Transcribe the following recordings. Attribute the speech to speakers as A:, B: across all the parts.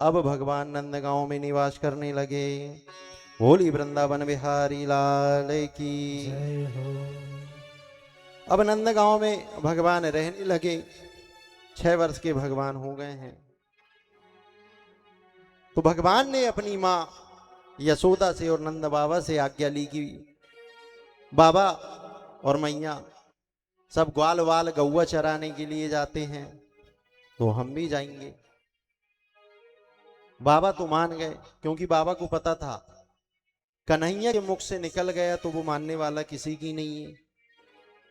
A: अब भगवान नंदगांव में निवास करने लगे। बोली वृंदावन बिहारी लाल की
B: जय हो।
A: अब नंदगांव में भगवान रहने लगे। 6 वर्ष के भगवान हो गए हैं। तो भगवान ने अपनी मां यशोदा से और नंद बाबा से आज्ञा ली कि बाबा और मैया सब ग्वाल वाल गौवा चराने के लिए जाते हैं, तो हम भी जाएंगे। बाबा तो मान गए, क्योंकि बाबा को पता था कन्हैया के मुख से निकल गया तो वो मानने वाला किसी की नहीं है,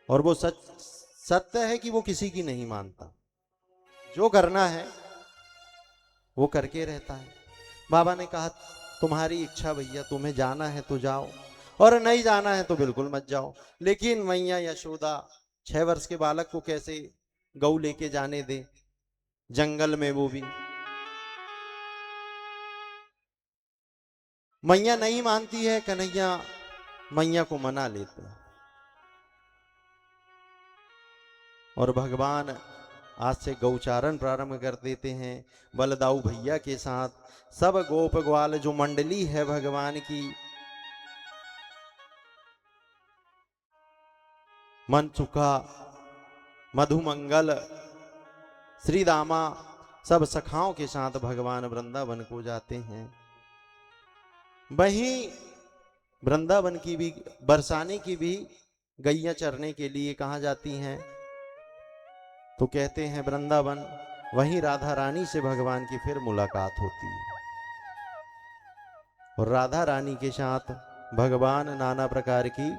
A: और वो सत्य है कि वो किसी की नहीं मानता। जो करना है वो करके रहता है। बाबा ने कहा तुम्हारी इच्छा भैया, तुम्हें जाना है तो जाओ, और नहीं जाना है तो बिल्कुल मत जाओ। लेकिन मैया यशोदा 6 वर्ष के बालक को कैसे गौ लेके जाने दे जंगल में, वो भी मैया नहीं मानती है। कन्हैया मैया को मना लेते हैं, और भगवान आज से गौचारण प्रारंभ कर देते हैं। बलदाऊ भैया के साथ सब गोप ग्वाल जो मंडली है भगवान की, मनसुखा, मधुमंगल, श्रीदामा, सब सखाओं के साथ भगवान वृंदावन को जाते हैं। वहीं वृंदावन की भी बरसाने की भी गैया चरने के लिए कहाँ जाती हैं, तो कहते हैं वृंदावन। वहीं राधा रानी से भगवान की फिर मुलाकात होती है, और राधा रानी के साथ भगवान नाना प्रकार की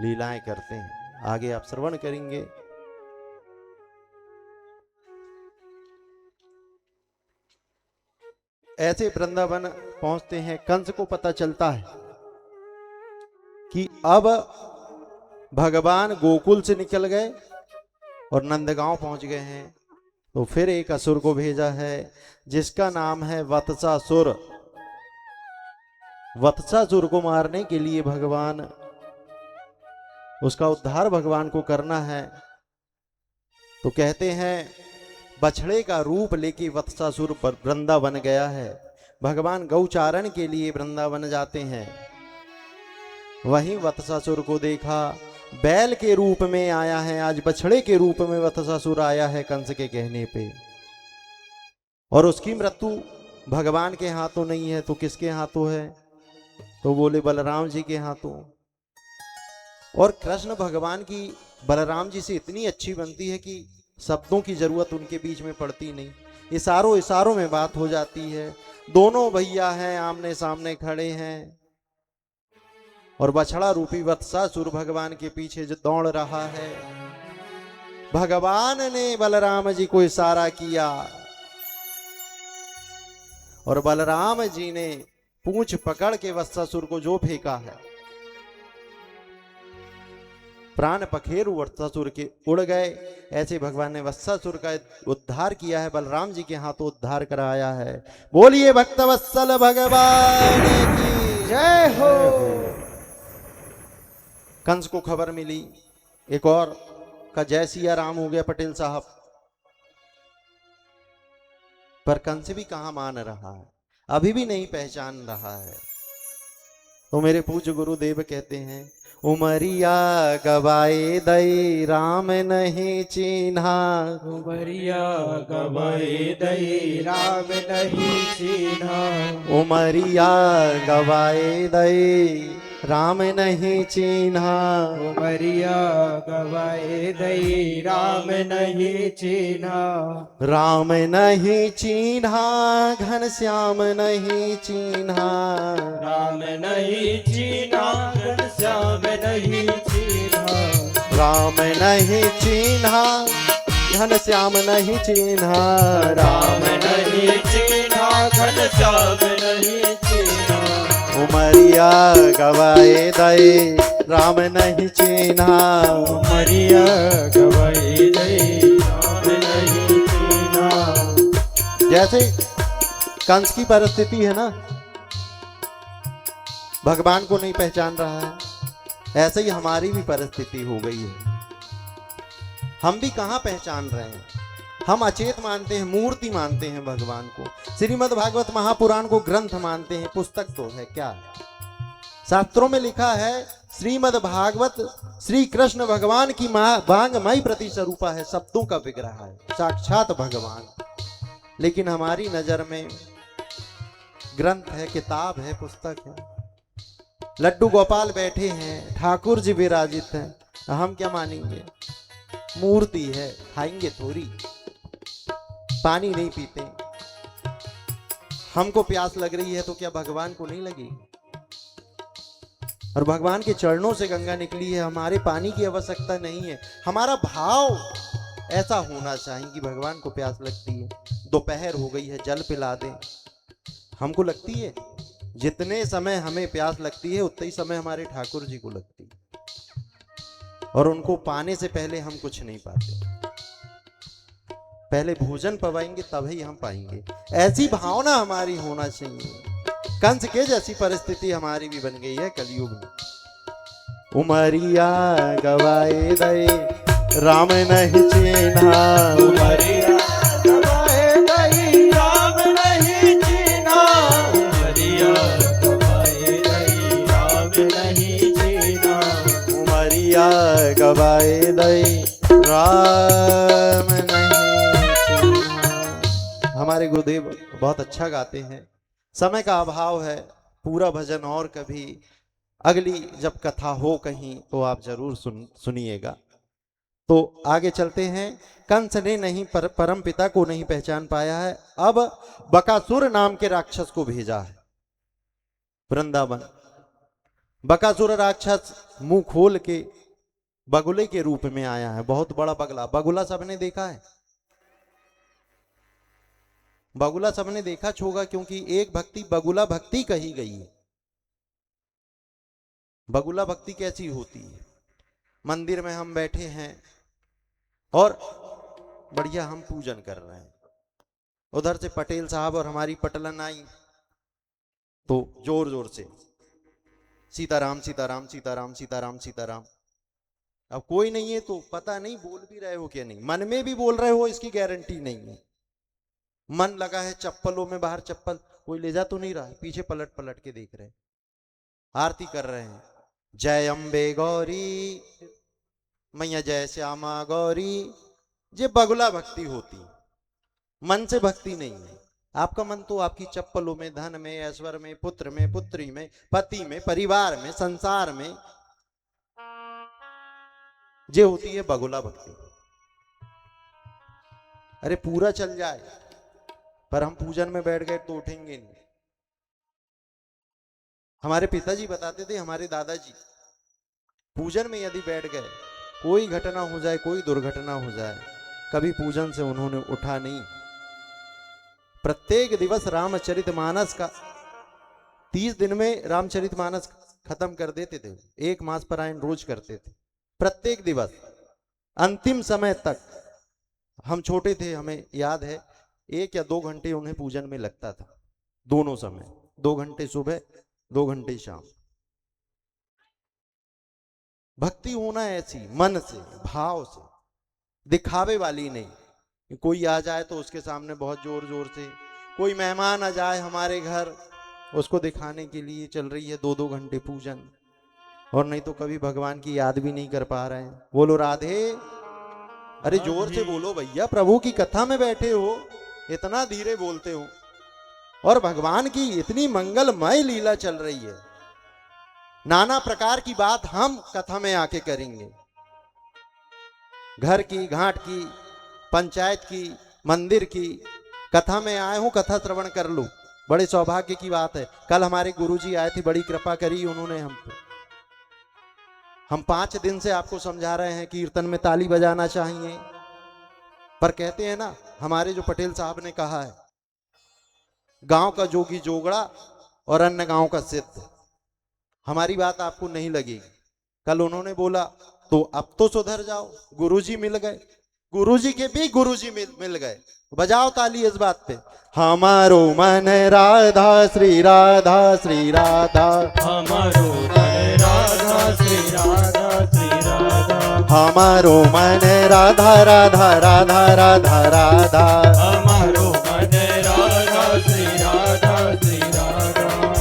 A: लीलाएं करते हैं। आगे आप श्रवण करेंगे। ऐसे वृंदावन पहुंचते हैं। कंस को पता चलता है कि अब भगवान गोकुल से निकल गए और नंदगांव पहुंच गए हैं। तो फिर एक असुर को भेजा है जिसका नाम है वत्सासुर। वत्सासुर को मारने के लिए भगवान, उसका उद्धार भगवान को करना है। तो कहते हैं बछड़े का रूप लेके वत्सासुर वृंदावन गया है। भगवान गौचारण के लिए वृंदावन जाते हैं। वहीं वत्सासुर को देखा, बैल के रूप में आया है, आज बछड़े के रूप में वत्सासुर आया है कंस के कहने पे। और उसकी मृत्यु भगवान के हाथों नहीं है तो किसके हाथों है, तो बोले बलराम जी के हाथों। और कृष्ण भगवान की बलराम जी से इतनी अच्छी बनती है कि शब्दों की जरूरत उनके बीच में पड़ती नहीं, इशारों इशारों में बात हो जाती है। दोनों भैया हैं, आमने सामने खड़े हैं, और बछड़ा रूपी वत्सासुर भगवान के पीछे जो दौड़ रहा है। भगवान ने बलराम जी को इशारा किया, और बलराम जी ने पूंछ पकड़ के वत्सासुर को जो फेंका है, प्राण पखेरु वत्सासुर के उड़ गए। ऐसे भगवान ने वत्सासुर का उद्धार किया है, बलराम जी के हाथों उद्धार कराया है। बोलिए भक्तवत्सल भगवान की
B: जय हो।
A: कंस को खबर मिली एक और का जय सिया राम हो गया पटेल साहब, पर कंस भी कहां मान रहा है, अभी भी नहीं पहचान रहा है। तो मेरे पूज्य गुरुदेव कहते हैं उमरिया गवाए दई राम नहीं चिन्हा।
B: उमरिया गवाए दई राम नहीं चिन्हा।
A: उमरिया गवाए दई राम नहीं चिन्हा।
B: उमरिया गवाए दई राम नहीं चिन्हा।
A: राम नहीं चिन्हा घनश्याम नहीं चिन्हा।
B: राम नहीं चिन्हा घनश्याम नहीं चिन्हा।
A: राम नहीं चिन्हा घनश्याम नहीं चिन्हा।
B: राम नहीं चिन्हा घनश्याम नहीं चिन्हा।
A: उमरिया गवाए दई राम नहीं चिन्हा।
B: उमरिया गवाए दई राम नहीं चिन्हा।
A: जैसे कंस की परिस्थिति है ना, भगवान को नहीं पहचान रहा है, ऐसे ही हमारी भी परिस्थिति हो गई है। हम भी कहां पहचान रहे हैं, हम अचेत मानते हैं, मूर्ति मानते हैं भगवान को। श्रीमद् भागवत महापुराण को ग्रंथ मानते हैं, पुस्तक तो है क्या। शास्त्रों में लिखा है श्रीमद् भागवत श्री कृष्ण भगवान की वांगमय प्रतिस्वरूपा है, शब्दों का विग्रह है, साक्षात भगवान। लेकिन हमारी नजर में ग्रंथ है, किताब है, पुस्तक है। लड्डू गोपाल बैठे हैं, ठाकुर जी विराजित हैं, हम क्या मानेंगे? मूर्ति है, खाएंगे थोड़ी, पानी नहीं पीते। हमको प्यास लग रही है तो क्या भगवान को नहीं लगी? और भगवान के चरणों से गंगा निकली है, हमारे पानी की आवश्यकता नहीं है। हमारा भाव ऐसा होना चाहिए कि भगवान को प्यास लगती है, दोपहर हो गई है, जल पिला दें। हमको लगती है, जितने समय हमें प्यास लगती है उतने ही समय हमारे ठाकुर जी को लगती है। और उनको पाने से पहले हम कुछ नहीं पाते, पहले भोजन पवाएंगे तभी हम पाएंगे। ऐसी भावना हमारी होना चाहिए। कंस के जैसी परिस्थिति हमारी भी बन गई है कलयुग में। उमरिया गवाए दई राम नहीं चीन्हा,
B: उमरिया गवाए दई राम नहीं चीन्हा, उमरिया गवाए दई राम नहीं चीन्हा,
A: उमरिया गवाए दई राम नहीं चीन्हा। हमारे गुरुदेव बहुत अच्छा गाते हैं। समय का अभाव है, पूरा भजन और कभी अगली जब कथा हो कहीं तो आप जरूर सुनिएगा। तो आगे चलते हैं। कंस ने नहीं परम पिता को नहीं पहचान पाया है, अब बकासुर नाम के राक्षस को भेजा है वृंदावन। बकासुर राक्षस मुंह खोल के बगुले के रूप में आया है, बहुत बड़ा बगला। बगुला सबने देखा है, बगुला सबने देखा होगा, क्योंकि एक भक्ति बगुला भक्ति कही गई है। बगुला भक्ति कैसी होती है? मंदिर में हम बैठे हैं और बढ़िया हम पूजन कर रहे हैं, उधर से पटेल साहब और हमारी पटलन आई तो जोर जोर से सीताराम सीताराम सीताराम सीताराम सीताराम। अब कोई नहीं है तो पता नहीं बोल भी रहे हो क्या नहीं, मन में भी बोल रहे हो इसकी गारंटी नहीं है। मन लगा है चप्पलों में, बाहर चप्पल कोई ले जा तो नहीं रहा है, पीछे पलट पलट के देख रहे हैं, आरती कर रहे हैं, जय अम्बे गौरी मैया जय श्यामा गौरी। ये बगुला भक्ति होती, मन से भक्ति नहीं है। आपका मन तो आपकी चप्पलों में, धन में, ऐश्वर्य में, पुत्र में, पुत्री में, पति में, परिवार में, संसार में, ये होती है बगुला भक्ति। अरे पूरा चल जाए पर हम पूजन में बैठ गए तो उठेंगे नहीं। हमारे पिताजी बताते थे, हमारे दादाजी पूजन में यदि बैठ गए, कोई घटना हो जाए, कोई दुर्घटना हो जाए, कभी पूजन से उन्होंने उठा नहीं। प्रत्येक दिवस रामचरितमानस का 30 दिन में रामचरितमानस खत्म कर देते थे, 1 मास पारायण रोज करते थे, प्रत्येक दिवस अंतिम समय तक। हम छोटे थे, हमें याद है 1 या 2 घंटे उन्हें पूजन में लगता था, दोनों समय, 2 घंटे सुबह, 2 घंटे शाम। भक्ति होना ऐसी, मन से, भाव से, दिखावे वाली नहीं। कोई आ जाए तो उसके सामने बहुत जोर जोर से, कोई मेहमान आ जाए हमारे घर, उसको दिखाने के लिए चल रही है 2-2 घंटे पूजन, और नहीं तो कभी भगवान की याद भी नहीं कर पा रहे हैं। बोलो राधे, अरे जोर से बोलो भैया, प्रभु की कथा में बैठे हो, इतना धीरे बोलते हो, और भगवान की इतनी मंगलमय लीला चल रही है। नाना प्रकार की बात हम कथा में आके करेंगे, घर की, घाट की, पंचायत की, मंदिर की कथा में आए हूं, कथा श्रवण कर लो, बड़े सौभाग्य की बात है। कल हमारे गुरुजी आए थे, बड़ी कृपा करी उन्होंने हम पे। हम 5 दिन से आपको समझा रहे हैं कीर्तन में ताली बजाना चाहिए, पर कहते हैं ना, हमारे जो पटेल साहब ने कहा है, गांव का जोगी जोगड़ा और अन्य गांव का सिद्ध। हमारी बात आपको नहीं लगेगी। कल उन्होंने बोला तो अब तो सुधर जाओ, गुरुजी मिल गए, गुरुजी के भी गुरुजी मिल गए। बजाओ ताली इस बात पे। हमारो मन राधा श्री राधा श्री राधा,
B: हमारो मन राधा श्री राधा श्री राधा,
A: हमारो मन राधा राधा राधा राधा राधा,
B: हमारो मन राधा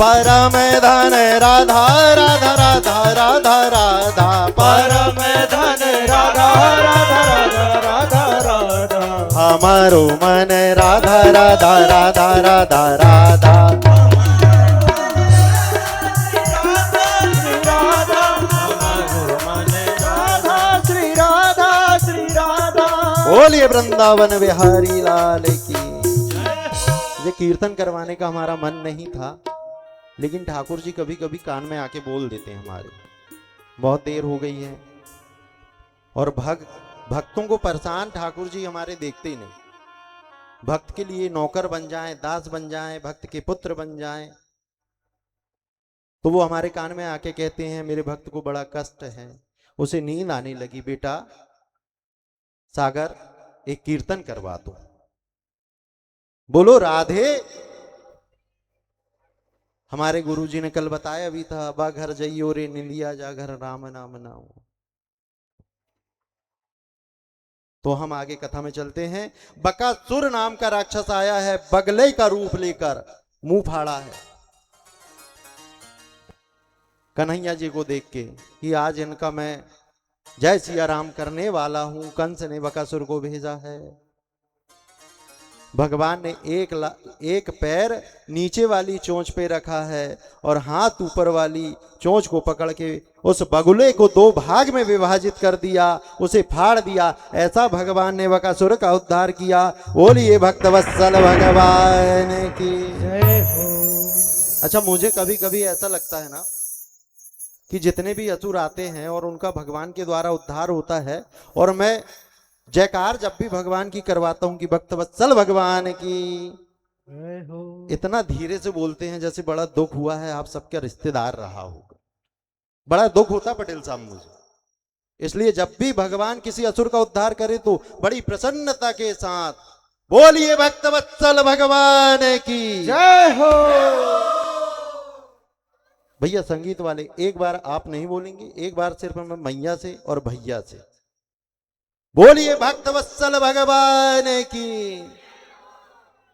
A: परम धन राधा राधा राधा राधा राधा
B: परम धन राधा राधा राधा राधा राधा
A: हमारो मन राधा राधा राधा राधा राधा बोलिए वृंदावन बिहारी लाल की। ये कीर्तन करवाने का हमारा मन नहीं था, लेकिन ठाकुर जी कभी कभी कान में आके बोल देते हैं हमारे, बहुत देर हो गई है और भक्तों को परेशान ठाकुर जी हमारे देखते ही नहीं। भक्त के लिए नौकर बन जाएं, दास बन जाएं, भक्त के पुत्र बन जाएं, तो वो हमारे कान में आके कहते हैं मेरे भक्त को बड़ा कष्ट है, उसे नींद आने लगी, बेटा सागर एक कीर्तन करवा दो। बोलो राधे। हमारे गुरुजी ने कल बताया भी था, बा घर जइयो रे निंदिया जा घर राम नाम नाओ। तो हम आगे कथा में चलते हैं। बकासुर नाम का राक्षस आया है, बगले का रूप लेकर, मुंह फाड़ा है कन्हैया जी को देख के कि आज इनका मैं जय सिया राम करने वाला हूं। कंस ने बकासुर को भेजा है। भगवान ने एक पैर नीचे वाली चोंच पे रखा है और हाथ ऊपर वाली चोंच को पकड़ के उस बगुले को दो भाग में विभाजित कर दिया, उसे फाड़ दिया। ऐसा भगवान ने बकासुर का उद्धार किया। बोलिए भक्तवत्सल भगवान की
B: जय हो।
A: अच्छा, मुझे कभी कभी ऐसा लगता है ना कि जितने भी असुर आते हैं और उनका भगवान के द्वारा उद्धार होता है, और मैं जयकार जब भी भगवान की करवाता हूं कि भक्तवत्सल भगवान की,
B: जय हो।
A: इतना धीरे से बोलते हैं जैसे बड़ा दुख हुआ है, आप सबका रिश्तेदार रहा होगा। बड़ा दुख होता पटेल साहब मुझे। इसलिए जब भी भगवान किसी असुर का उद्धार करे तो बड़ी प्रसन्नता के साथ बोलिए भक्तवत्सल भगवान की
B: जय हो।
A: भैया संगीत वाले, एक बार आप नहीं बोलेंगे, एक बार सिर्फ मैं मैया से और भैया से बोलिए भक्तवत्सल भगवान की।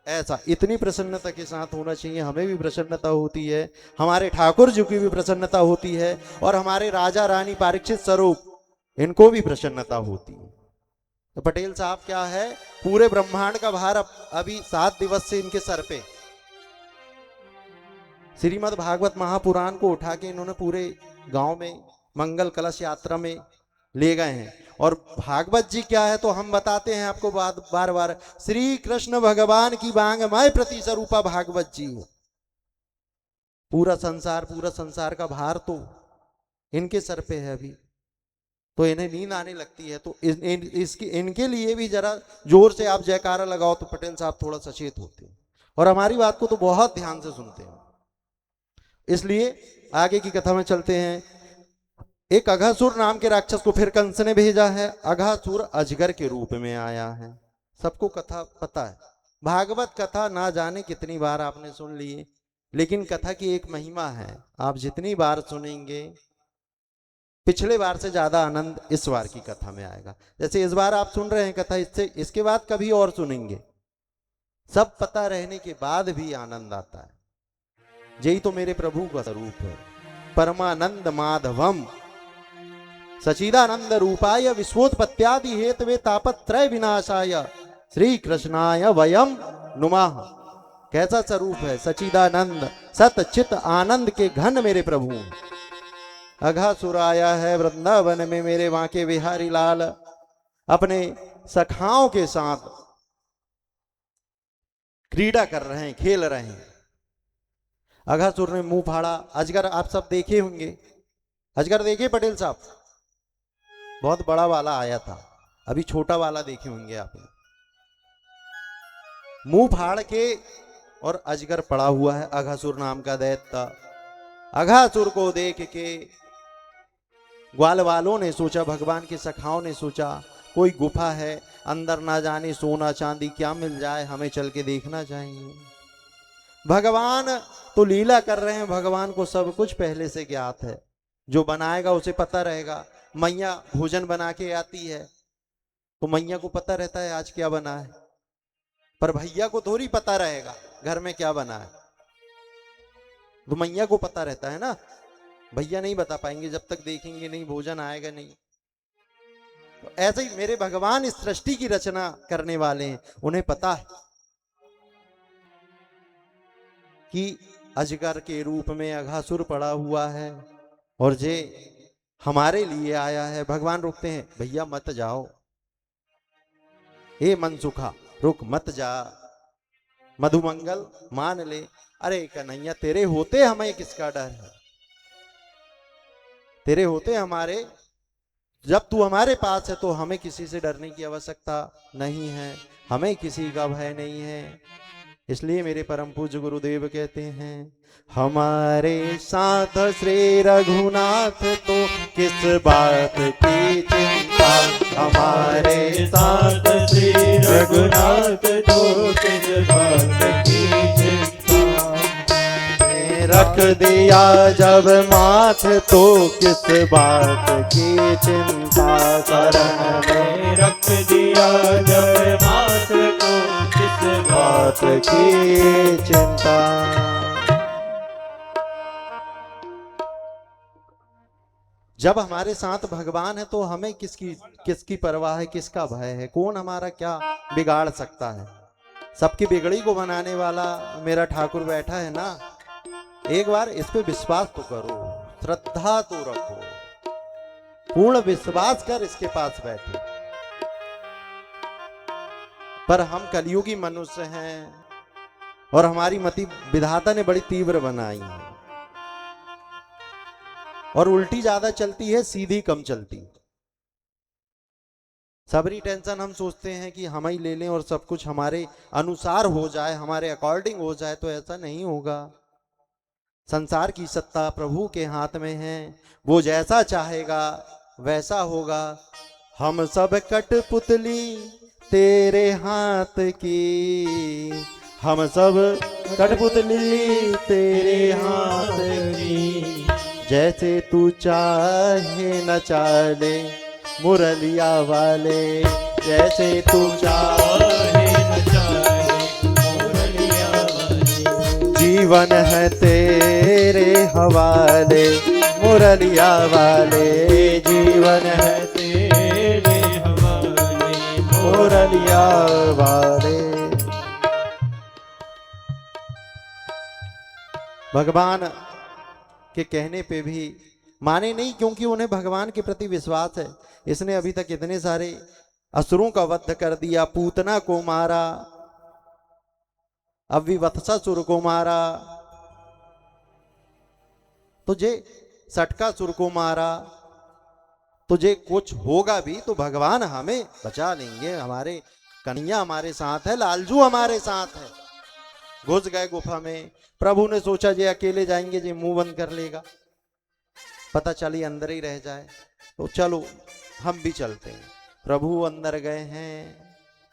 A: ऐसा इतनी प्रसन्नता के साथ होना चाहिए। हमें भी प्रसन्नता होती है, हमारे ठाकुर जी की भी प्रसन्नता होती है, और हमारे राजा रानी परीक्षित स्वरूप इनको भी प्रसन्नता होती है। तो पटेल साहब क्या है, पूरे ब्रह्मांड का भार अभी 7 दिवस से इनके सर पे। श्रीमद् भागवत महापुराण को उठा के इन्होंने पूरे गांव में मंगल कलश यात्रा में ले गए हैं। और भागवत जी क्या है तो हम बताते हैं आपको बार बार, श्री कृष्ण भगवान की वांगमय प्रति स्वरूपा भागवत जी है। पूरा संसार का भार तो इनके सर पे है अभी, तो इन्हें नींद आने लगती है। तो इनके लिए भी जरा जोर से आप जयकारा लगाओ तो पटेल साहब थोड़ा सचेत होते हैं और हमारी बात को तो बहुत ध्यान से सुनते हैं। इसलिए आगे की कथा में चलते हैं। एक अघासुर नाम के राक्षस को फिर कंस ने भेजा है। अघासुर अजगर के रूप में आया है। सबको कथा पता है, भागवत कथा ना जाने कितनी बार आपने सुन ली, लेकिन कथा की एक महिमा है। आप जितनी बार सुनेंगे पिछले बार से ज्यादा आनंद इस बार की कथा में आएगा। जैसे इस बार आप सुन रहे हैं कथा, इसके बाद कभी और सुनेंगे, सब पता रहने के बाद भी आनंद आता है। यही तो मेरे प्रभु का स्वरूप है। परमानंद माधवम सचिदानंद रूपाय विश्वोत्पत्त्यादि हेतवे तापत्रय विनाशाय श्री कृष्णाय वयम नुमाह। कैसा स्वरूप है, सचिदानंद सत चित आनंद के घन मेरे प्रभु। अघासुर आया है वृंदावन में, मेरे वहां के बिहारी लाल अपने सखाओं के साथ क्रीड़ा कर रहे हैं, खेल रहे हैं। अघासुर ने मुंह फाड़ा। अजगर आप सब देखे होंगे, अजगर देखे पटेल साहब? बहुत बड़ा वाला आया था, अभी छोटा वाला देखे होंगे आपने। मुंह फाड़ के और अजगर पड़ा हुआ है, अघासुर नाम का दैत्य। अघासुर को देख के ग्वाल वालों ने सोचा, भगवान के सखाओं ने सोचा कोई गुफा है, अंदर ना जाने सोना चांदी क्या मिल जाए, हमें चल के देखना चाहिए। भगवान तो लीला कर रहे हैं, भगवान को सब कुछ पहले से ज्ञात है। जो बनाएगा उसे पता रहेगा। मैया भोजन बना के आती है तो मैया को पता रहता है आज क्या बना है, पर भैया को थोड़ी पता रहेगा घर में क्या बना है। तो मैया को पता रहता है ना, भैया नहीं बता पाएंगे जब तक देखेंगे नहीं, भोजन आएगा नहीं। तो ऐसे ही मेरे भगवान इस सृष्टि की रचना करने वाले हैं, उन्हें पता है कि अजगर के रूप में अघासुर पड़ा हुआ है और जे हमारे लिए आया है। भगवान रुकते हैं, भैया मत जाओ, हे मनसुखा रुक मत जा, मधुमंगल मान ले। अरे कन्हैया तेरे होते हमें किसका डर है, तेरे होते हमारे, जब तू हमारे पास है तो हमें किसी से डरने की आवश्यकता नहीं है, हमें किसी का भय नहीं है। इसलिए मेरे परम पूज्य गुरुदेव कहते हैं, हमारे साथ श्री रघुनाथ तो किस बात की चिंता, हमारे साथ
B: श्री रघुनाथ तो किस बात की चिंता,
A: रख दिया जब माथ तो किस बात की चिंता, शरण में
B: रख दिया जब माथ को किस
A: बात की चिंता। जब हमारे साथ भगवान है तो हमें किसकी परवाह है, किसका भय है, कौन हमारा क्या बिगाड़ सकता है। सबकी बिगड़ी को बनाने वाला मेरा ठाकुर बैठा है ना, एक बार इस पे विश्वास तो करो, श्रद्धा तो रखो, पूर्ण विश्वास कर इसके पास बैठे। पर हम कलयुगी मनुष्य हैं और हमारी मति विधाता ने बड़ी तीव्र बनाई है और उल्टी ज्यादा चलती है, सीधी कम चलती। सबरी टेंशन हम सोचते हैं कि हम ही ले लें और सब कुछ हमारे अनुसार हो जाए, हमारे अकॉर्डिंग हो जाए, तो ऐसा नहीं होगा। संसार की सत्ता प्रभु के हाथ में है, वो जैसा चाहेगा वैसा होगा। हम सब कठपुतली तेरे हाथ की, हम सब कठपुतली तेरे हाथ की, जैसे तू चाहे न चाले मुरलिया वाले, जैसे तू चाहे
B: न चाहे मुरलिया वाले,
A: जीवन है तेरे हवाले मुरलिया वाले, जीवन है
B: तेरे हवाले
A: मुरलिया वाले। भगवान के कहने पे भी माने नहीं, क्योंकि उन्हें भगवान के प्रति विश्वास है। इसने अभी तक इतने सारे असुरों का वध कर दिया, पूतना को मारा, अविवत्सासुर को मारा, तुझे सटकासुर को मारा, तुझे कुछ होगा भी तो भगवान हमें बचा लेंगे, हमारे कन्हैया हमारे साथ है, लालजू हमारे साथ है। घुस गए गुफा में, प्रभु ने सोचा जे अकेले जाएंगे जे मुंह बंद कर लेगा, पता चली अंदर ही रह जाए, तो चलो हम भी चलते हैं। प्रभु अंदर गए हैं,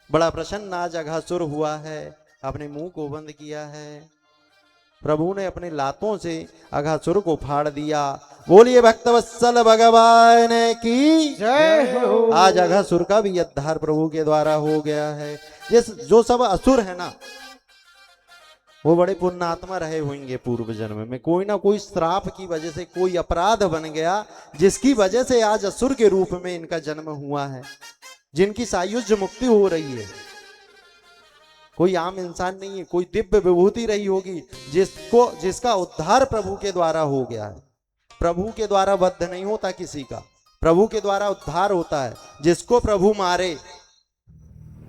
A: बड़ा प्रसन्न आज अघासुर हुआ है, अपने मुंह को बंद किया है। प्रभु ने अपने लातों से अघासुर को फाड़ दिया। बोलिए भक्तवत्सल भगवान की
B: जय हो।
A: आज अघासुर का भी उद्धार प्रभु के द्वारा हो गया है। जो सब असुर है ना, वो बड़े पुण्यात्मा रहे होंगे पूर्व जन्म में, कोई ना कोई श्राप की वजह से कोई अपराध बन गया, जिसकी वजह से आज असुर के रूप में इनका जन्म हुआ है, जिनकी सायुज्य मुक्ति हो रही है। कोई आम इंसान नहीं है, कोई दिव्य विभूति रही होगी जिसका उद्धार प्रभु के द्वारा हो गया है। प्रभु के द्वारा वध नहीं होता किसी का, प्रभु के द्वारा उद्धार होता है। जिसको प्रभु मारे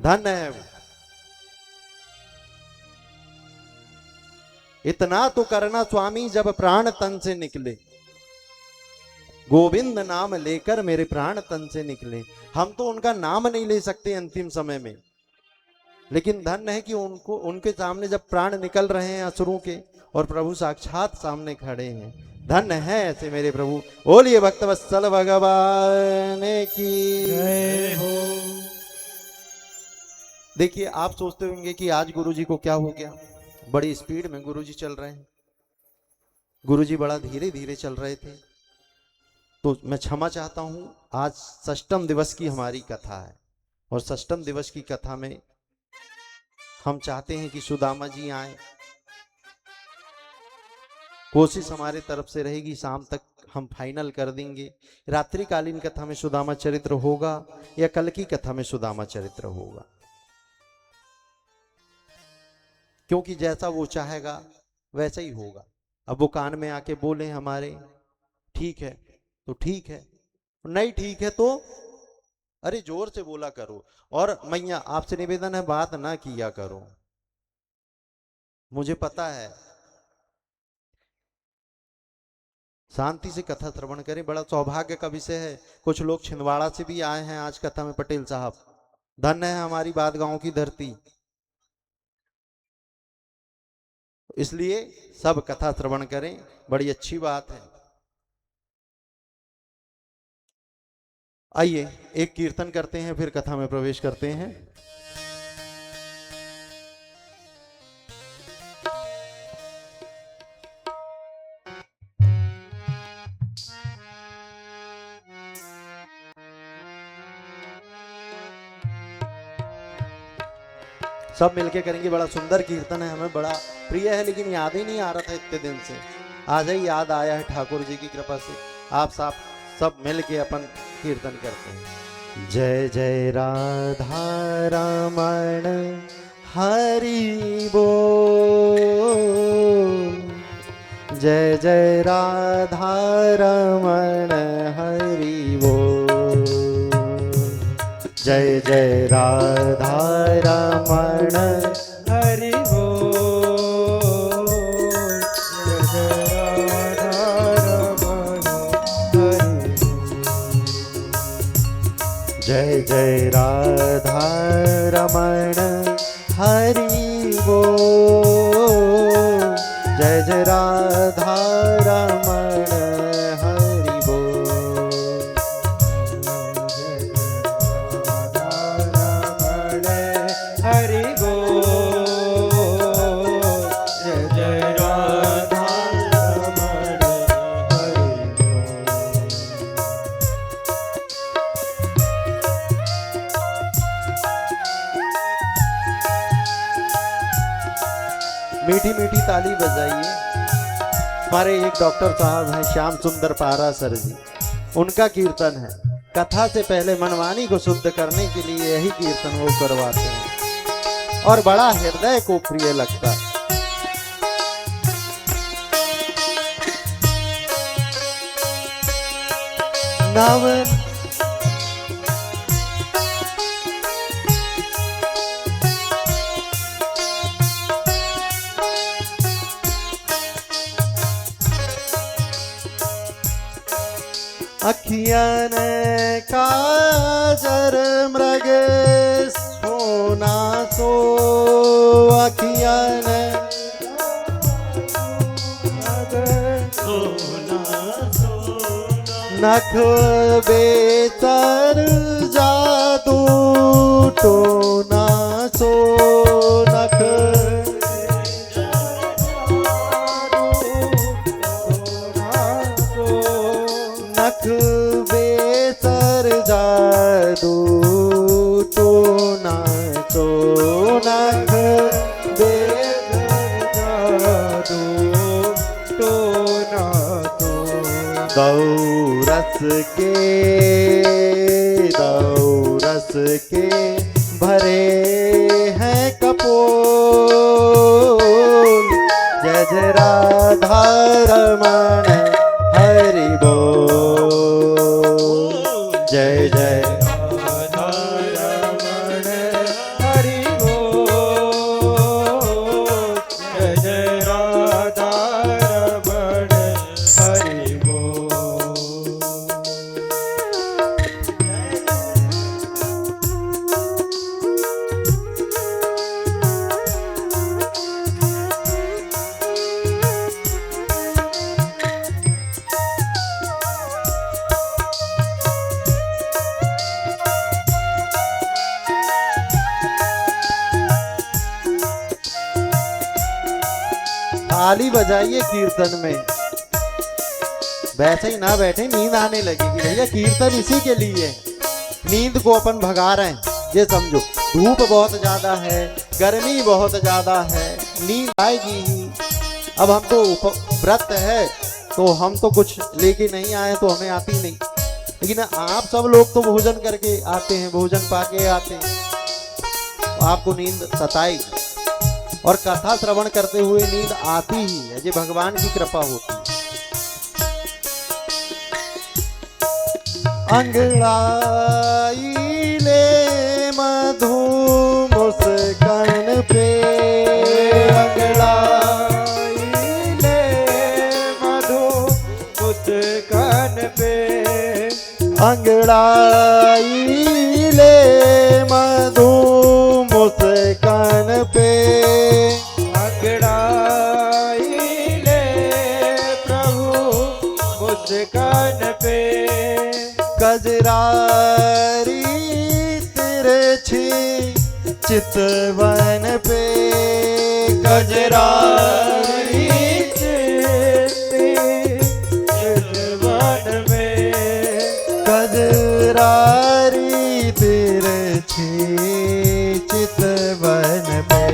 A: धन्य है वो। इतना तो करना स्वामी जब प्राण तन से निकले, गोविंद नाम लेकर मेरे प्राण तन से निकले। हम तो उनका नाम नहीं ले सकते अंतिम समय में, लेकिन धन्य है कि उनके सामने जब प्राण निकल रहे हैं असुरों के और प्रभु साक्षात सामने खड़े हैं। धन्य है ऐसे मेरे प्रभु। बोलिए भक्तवत्सल भगवान की
B: जय हो।
A: देखिए, आप सोचते होंगे कि आज गुरुजी को क्या हो गया, बड़ी स्पीड में गुरुजी चल रहे हैं। गुरुजी बड़ा धीरे धीरे चल रहे थे। तो मैं क्षमा चाहता हूं, आज षष्ठम दिवस की हमारी कथा है और षष्ठम दिवस की कथा में हम चाहते हैं कि सुदामा जी आए। कोशिश हमारे तरफ से रहेगी, शाम तक हम फाइनल कर देंगे। रात्रिकालीन कथा में सुदामा चरित्र होगा या कल की कथा में सुदामा चरित्र होगा, क्योंकि जैसा वो चाहेगा वैसा ही होगा। अब वो कान में आके बोले हमारे ठीक है तो ठीक है, नहीं ठीक है तो अरे जोर से बोला करो। और मैया आपसे निवेदन है, बात ना किया करो। मुझे पता है, शांति से कथा श्रवण करें। बड़ा सौभाग्य का विषय है। कुछ लोग छिंदवाड़ा से भी आए हैं आज कथा में। पटेल साहब, धन्य है हमारी बात गांव की धरती। इसलिए सब कथा श्रवण करें, बड़ी अच्छी बात है। आइए एक कीर्तन करते हैं, फिर कथा में प्रवेश करते हैं। सब मिलके करेंगे। बड़ा सुंदर कीर्तन है, हमें बड़ा प्रिय है, लेकिन याद ही नहीं आ रहा था इतने दिन से। आज ही याद आया है ठाकुर जी की कृपा से। आप सब मिलके अपन कीर्तन करते हैं। जय जय राधा रमण हरि बोल, जय जय राधा रमण हरि बोल, जय जय राधा रमण
B: हरि बोल, जय जय राधा रमण हरि बोल,
A: जय जय राधा रमण हरि बोल,
B: हरि बोल, जय जय राधा रमण हरि
A: मीठी मीठी ताली बजाइए। हमारे एक डॉक्टर साहब हैं श्याम सुंदर पारा सर जी, उनका कीर्तन है। कथा से पहले मनवाणी को शुद्ध करने के लिए यही कीर्तन वो करवाते हैं और बड़ा हृदय को प्रिय लगता है। नव अखियन काजर मृग सोना सो, अखियन नख बेतर जादू टोना सो, नख नख बेतर जादू टोना सो, नख बेतर जादू टोना सो, दौरस के भरे हैं कपोल, जय जय राधा रमण हरि बोल, जय जय
B: राधा रमण हरि बोल, जय जय राधा रमण हरि बोल।
A: ताली बजाइए कीर्तन में। वैसे ही ना बैठे, नींद आने लगेगी। भैया कीर्तन इसी के लिए है, नींद को अपन भगा रहे हैं, ये समझो। धूप बहुत ज्यादा है, गर्मी बहुत ज्यादा है, नींद आएगी ही। अब हम तो व्रत है तो हम तो कुछ लेके नहीं आए तो हमें आती नहीं, लेकिन आप सब लोग तो भोजन करके आते हैं, भोजन पाके आते हैं, तो आपको नींद सताएगी और कथा श्रवण करते हुए नींद आती ही है, ये भगवान की कृपा होती है। अंगड़ाई ले मधु मुस्कान पे,
B: अंगड़ाई ले मधु मुस्कान पे,
A: अंगड़ाई ले मधु मुस्कान पे,
B: अंगड़ाई ले प्रभु मुस्कान पे,
A: कजरारी तिरछी चितवन पे,
B: कजरारी चितवन में,
A: कजरारी तिरछी चितवन पे,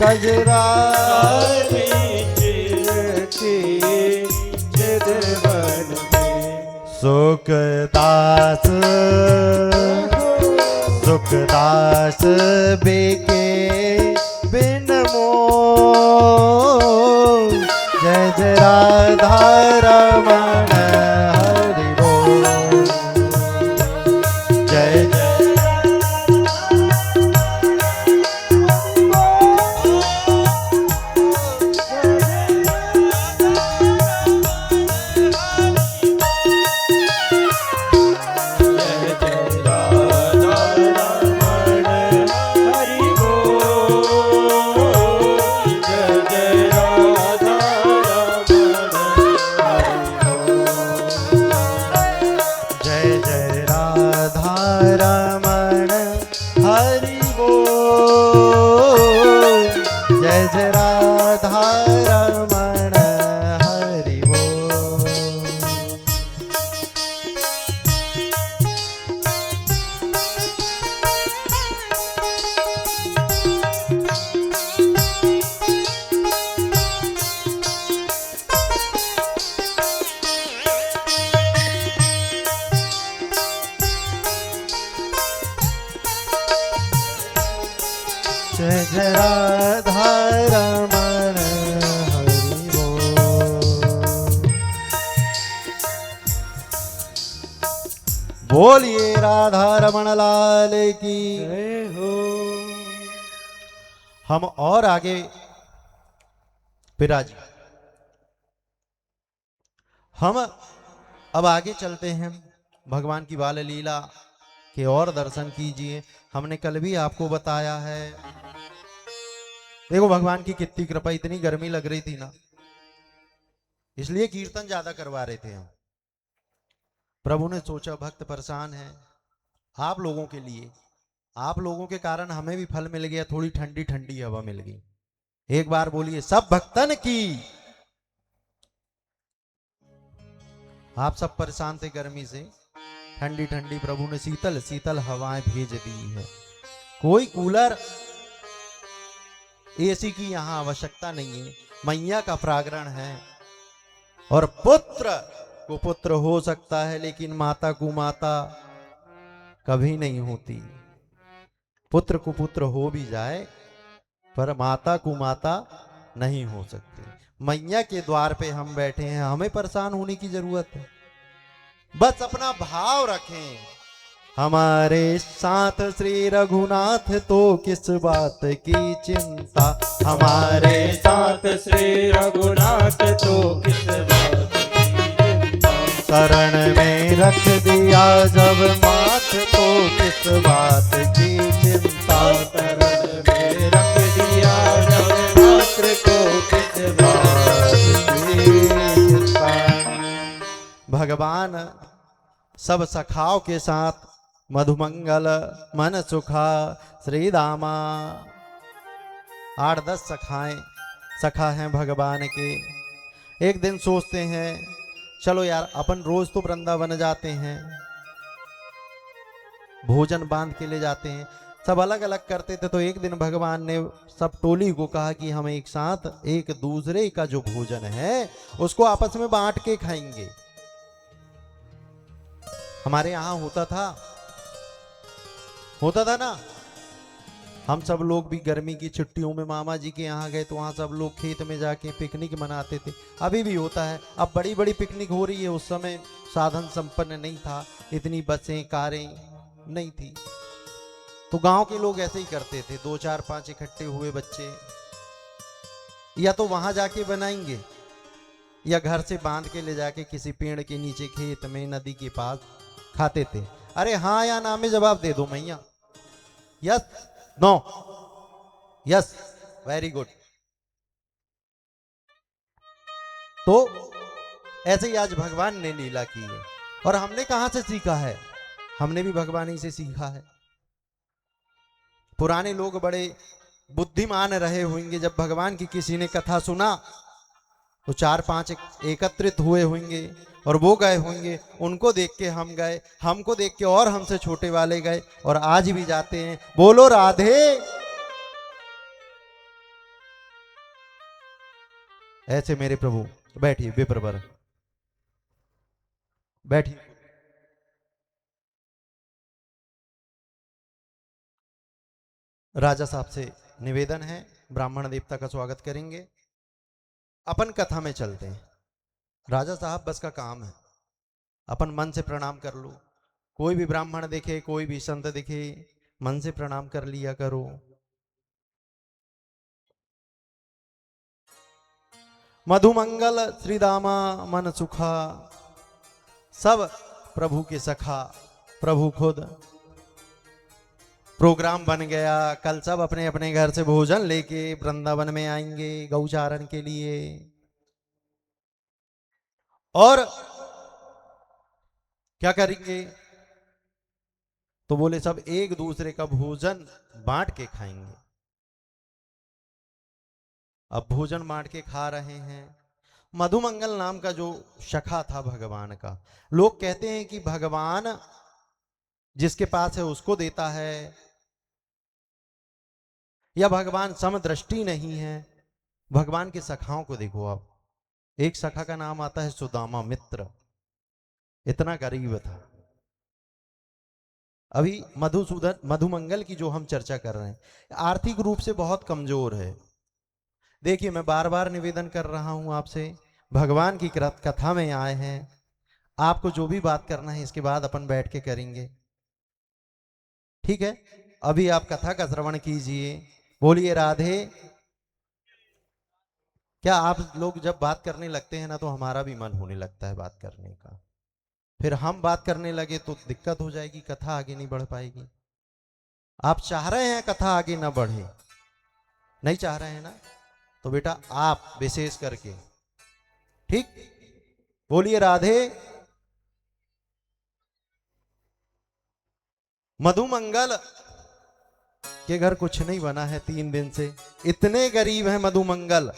A: कजरारी
B: चितवन में,
A: सुखदास सुखदास बेके बिन मोह, जय जय राधा रमण हरि बोल, जय जय जय जय राधा रमण हरि बोल। बोलिए राधा रमण लाल की
B: जय हो।
A: हम और आगे पिराजी, हम अब आगे चलते हैं, भगवान की बाल लीला के और दर्शन कीजिए। हमने कल भी आपको बताया है, देखो भगवान की कितनी कृपा, इतनी गर्मी लग रही थी ना, इसलिए कीर्तन ज्यादा करवा रहे थे हम। प्रभु ने सोचा भक्त परेशान है, आप लोगों के लिए, आप लोगों के कारण हमें भी फल मिल गया, थोड़ी ठंडी ठंडी हवा मिल गई। एक बार बोलिए सब भक्तन की। आप सब परेशान थे गर्मी से, ठंडी ठंडी प्रभु ने शीतल शीतल हवाएं भेज दी है। कोई कूलर एसी की यहां आवश्यकता नहीं है, मैया का प्रागरण है। और पुत्र को पुत्र हो सकता है, लेकिन माता को माता कभी नहीं होती। पुत्र को पुत्र हो भी जाए पर माता को माता नहीं हो सकती। मैया के द्वार पे हम बैठे हैं, हमें परेशान होने की जरूरत है। बस अपना भाव रखें, हमारे साथ श्री रघुनाथ तो किस बात की चिंता, हमारे
B: साथ श्री रघुनाथ तो किस बात की चिंता,
A: शरण में रख दिया जब माथ तो किस बात की चिंता,
B: शरण में रख दिया जब मात्र को किस बात की चिंता।
A: भगवान सब सखाओं के साथ मधुमंगल मन सुखा श्री दामा, 8-10 सखा हैं भगवान के। एक दिन सोचते हैं चलो यार अपन रोज तो वृंदावन जाते हैं, भोजन बांध के ले जाते हैं, सब अलग अलग करते थे। तो एक दिन भगवान ने सब टोली को कहा कि हम एक साथ एक दूसरे का जो भोजन है उसको आपस में बांट के खाएंगे। हमारे यहां होता था ना, हम सब लोग भी गर्मी की छुट्टियों में मामा जी के यहाँ गए तो वहां सब लोग खेत में जाके पिकनिक मनाते थे। अभी भी होता है। अब बड़ी बड़ी पिकनिक हो रही है, उस समय साधन संपन्न नहीं था, इतनी बसें कारें नहीं थी, तो गांव के लोग ऐसे ही करते थे। 2 4 5 इकट्ठे हुए बच्चे या तो वहां जाके बनाएंगे या घर से बांध के ले जाके किसी पेड़ के नीचे, खेत में, नदी के पास खाते थे। अरे हाँ या ना में जवाब दे दो मैया। Yes, no, yes, very good. तो ऐसे ही आज भगवान ने लीला की है। और हमने कहां से सीखा है? हमने भी भगवान ही से सीखा है। पुराने लोग बड़े बुद्धिमान रहे होंगे, जब भगवान की किसी ने कथा सुना तो 4 5 एकत्रित हुए होंगे और वो गए होंगे, उनको देख के हम गए, हमको देख के और हमसे छोटे वाले गए, और आज भी जाते हैं। बोलो राधे। ऐसे मेरे प्रभु। बैठिए विप्रवर, बैठिए। राजा साहब से निवेदन है, ब्राह्मण देवता का स्वागत करेंगे। अपन कथा में चलते हैं। राजा साहब बस का काम है, अपन मन से प्रणाम कर लो। कोई भी ब्राह्मण दिखे, कोई भी संत दिखे, मन से प्रणाम कर लिया करो। मधुमंगल श्रीदामा मन सुखा, सब प्रभु के सखा, प्रभु खुद। प्रोग्राम बन गया, कल सब अपने अपने घर से भोजन लेके वृंदावन में आएंगे गौचारण के लिए, और क्या करेंगे? तो बोले सब एक दूसरे का भोजन बांट के खाएंगे। अब भोजन बांट के खा रहे हैं। मधुमंगल नाम का जो सखा था भगवान का, लोग कहते हैं कि भगवान जिसके पास है उसको देता है, या भगवान समदृष्टि नहीं है। भगवान के सखाओं को देखो आप। एक सखा का नाम आता है सुदामा मित्र, इतना गरीब था। अभी मधुमंगल की जो हम चर्चा कर रहे हैं, आर्थिक रूप से बहुत कमजोर है। देखिए, मैं बार बार निवेदन कर रहा हूं आपसे, भगवान की कथा में आए हैं, आपको जो भी बात करना है इसके बाद अपन बैठ के करेंगे, ठीक है? अभी आप कथा का श्रवण कीजिए। बोलिए राधे। क्या आप लोग जब बात करने लगते हैं ना तो हमारा भी मन होने लगता है बात करने का, फिर हम बात करने लगे तो दिक्कत हो जाएगी, कथा आगे नहीं बढ़ पाएगी। आप चाह रहे हैं कथा आगे ना बढ़े? नहीं चाह रहे हैं ना? तो बेटा आप विशेष करके, ठीक? बोलिए राधे। मधुमंगल के घर कुछ नहीं बना है 3 दिन से, इतने गरीब है मधुमंगल।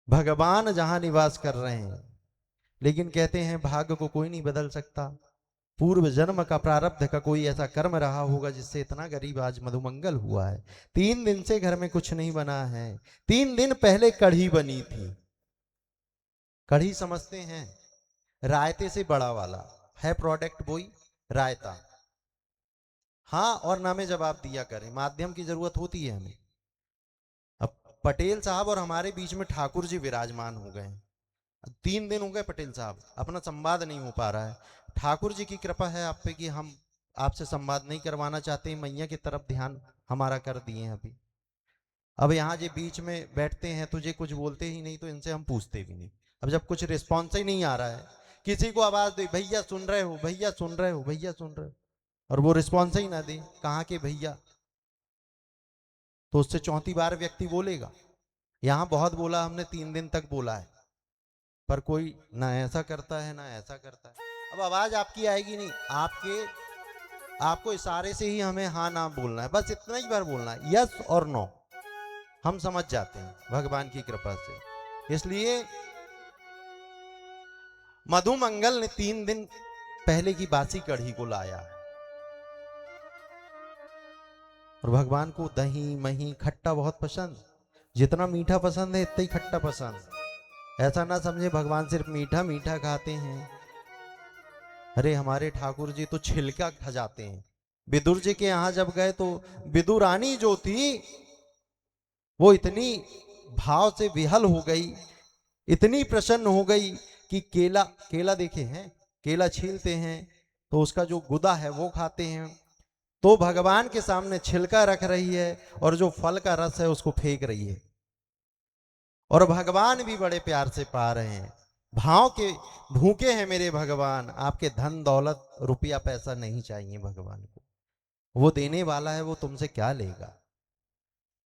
A: भगवान जहां निवास कर रहे हैं, लेकिन कहते हैं भाग्य को कोई नहीं बदल सकता। पूर्व जन्म का प्रारब्ध का कोई ऐसा कर्म रहा होगा जिससे इतना गरीब आज मधुमंगल हुआ है। 3 दिन से घर में कुछ नहीं बना है। 3 दिन पहले कढ़ी बनी थी। कढ़ी समझते हैं? रायते से बड़ा वाला है प्रोडक्ट, वही रायता। हाँ और ना में जवाब दिया करें, माध्यम की जरूरत होती है हमें। अब पटेल साहब और हमारे बीच में ठाकुर जी विराजमान हो गए। 3 दिन हो गए पटेल साहब, अपना संवाद नहीं हो पा रहा है। ठाकुर जी की कृपा है आप पे कि हम आपसे संवाद नहीं करवाना चाहते, मैया की तरफ ध्यान हमारा कर दिए हैं अभी। अब यहाँ जो बीच में बैठते हैं तुझे कुछ बोलते ही नहीं, तो इनसे हम पूछते भी नहीं। अब जब कुछ रिस्पॉन्स ही नहीं आ रहा है, किसी को आवाज दे, भैया सुन रहे हो, भैया सुन रहे हो, भैया सुन रहे हो, और वो रिस्पॉन्स ही ना दे, कहाँ के भैया? तो उससे 34 बार व्यक्ति बोलेगा। यहां बहुत बोला हमने, 3 दिन तक बोला है, पर कोई ना ऐसा करता है ना ऐसा करता है। अब आवाज आपकी आएगी नहीं, आपको इशारे से ही हमें हाँ ना बोलना है, बस इतना ही बार बोलना है, यस और नो। हम समझ जाते हैं भगवान की कृपा से। इसलिए मधुमंगल ने 3 दिन पहले की बासी कढ़ी को लाया। और भगवान को दही मही खट्टा बहुत पसंद, जितना मीठा पसंद है इतना ही खट्टा पसंद। ऐसा ना समझे भगवान सिर्फ मीठा मीठा खाते हैं। अरे हमारे ठाकुर जी तो छिलका खा जाते हैं। विदुर जी के यहाँ जब गए तो विदुरानी जो थी वो इतनी भाव से विहल हो गई, इतनी प्रसन्न हो गई कि केला केला देखे हैं, केला छीलते हैं तो उसका जो गुदा है वो खाते हैं, तो भगवान के सामने छिलका रख रही है और जो फल का रस है उसको फेंक रही है। और भगवान भी बड़े प्यार से पा रहे हैं। भाव के भूखे हैं मेरे भगवान, आपके धन दौलत रुपया पैसा नहीं चाहिए भगवान को, वो देने वाला है, वो तुमसे क्या लेगा।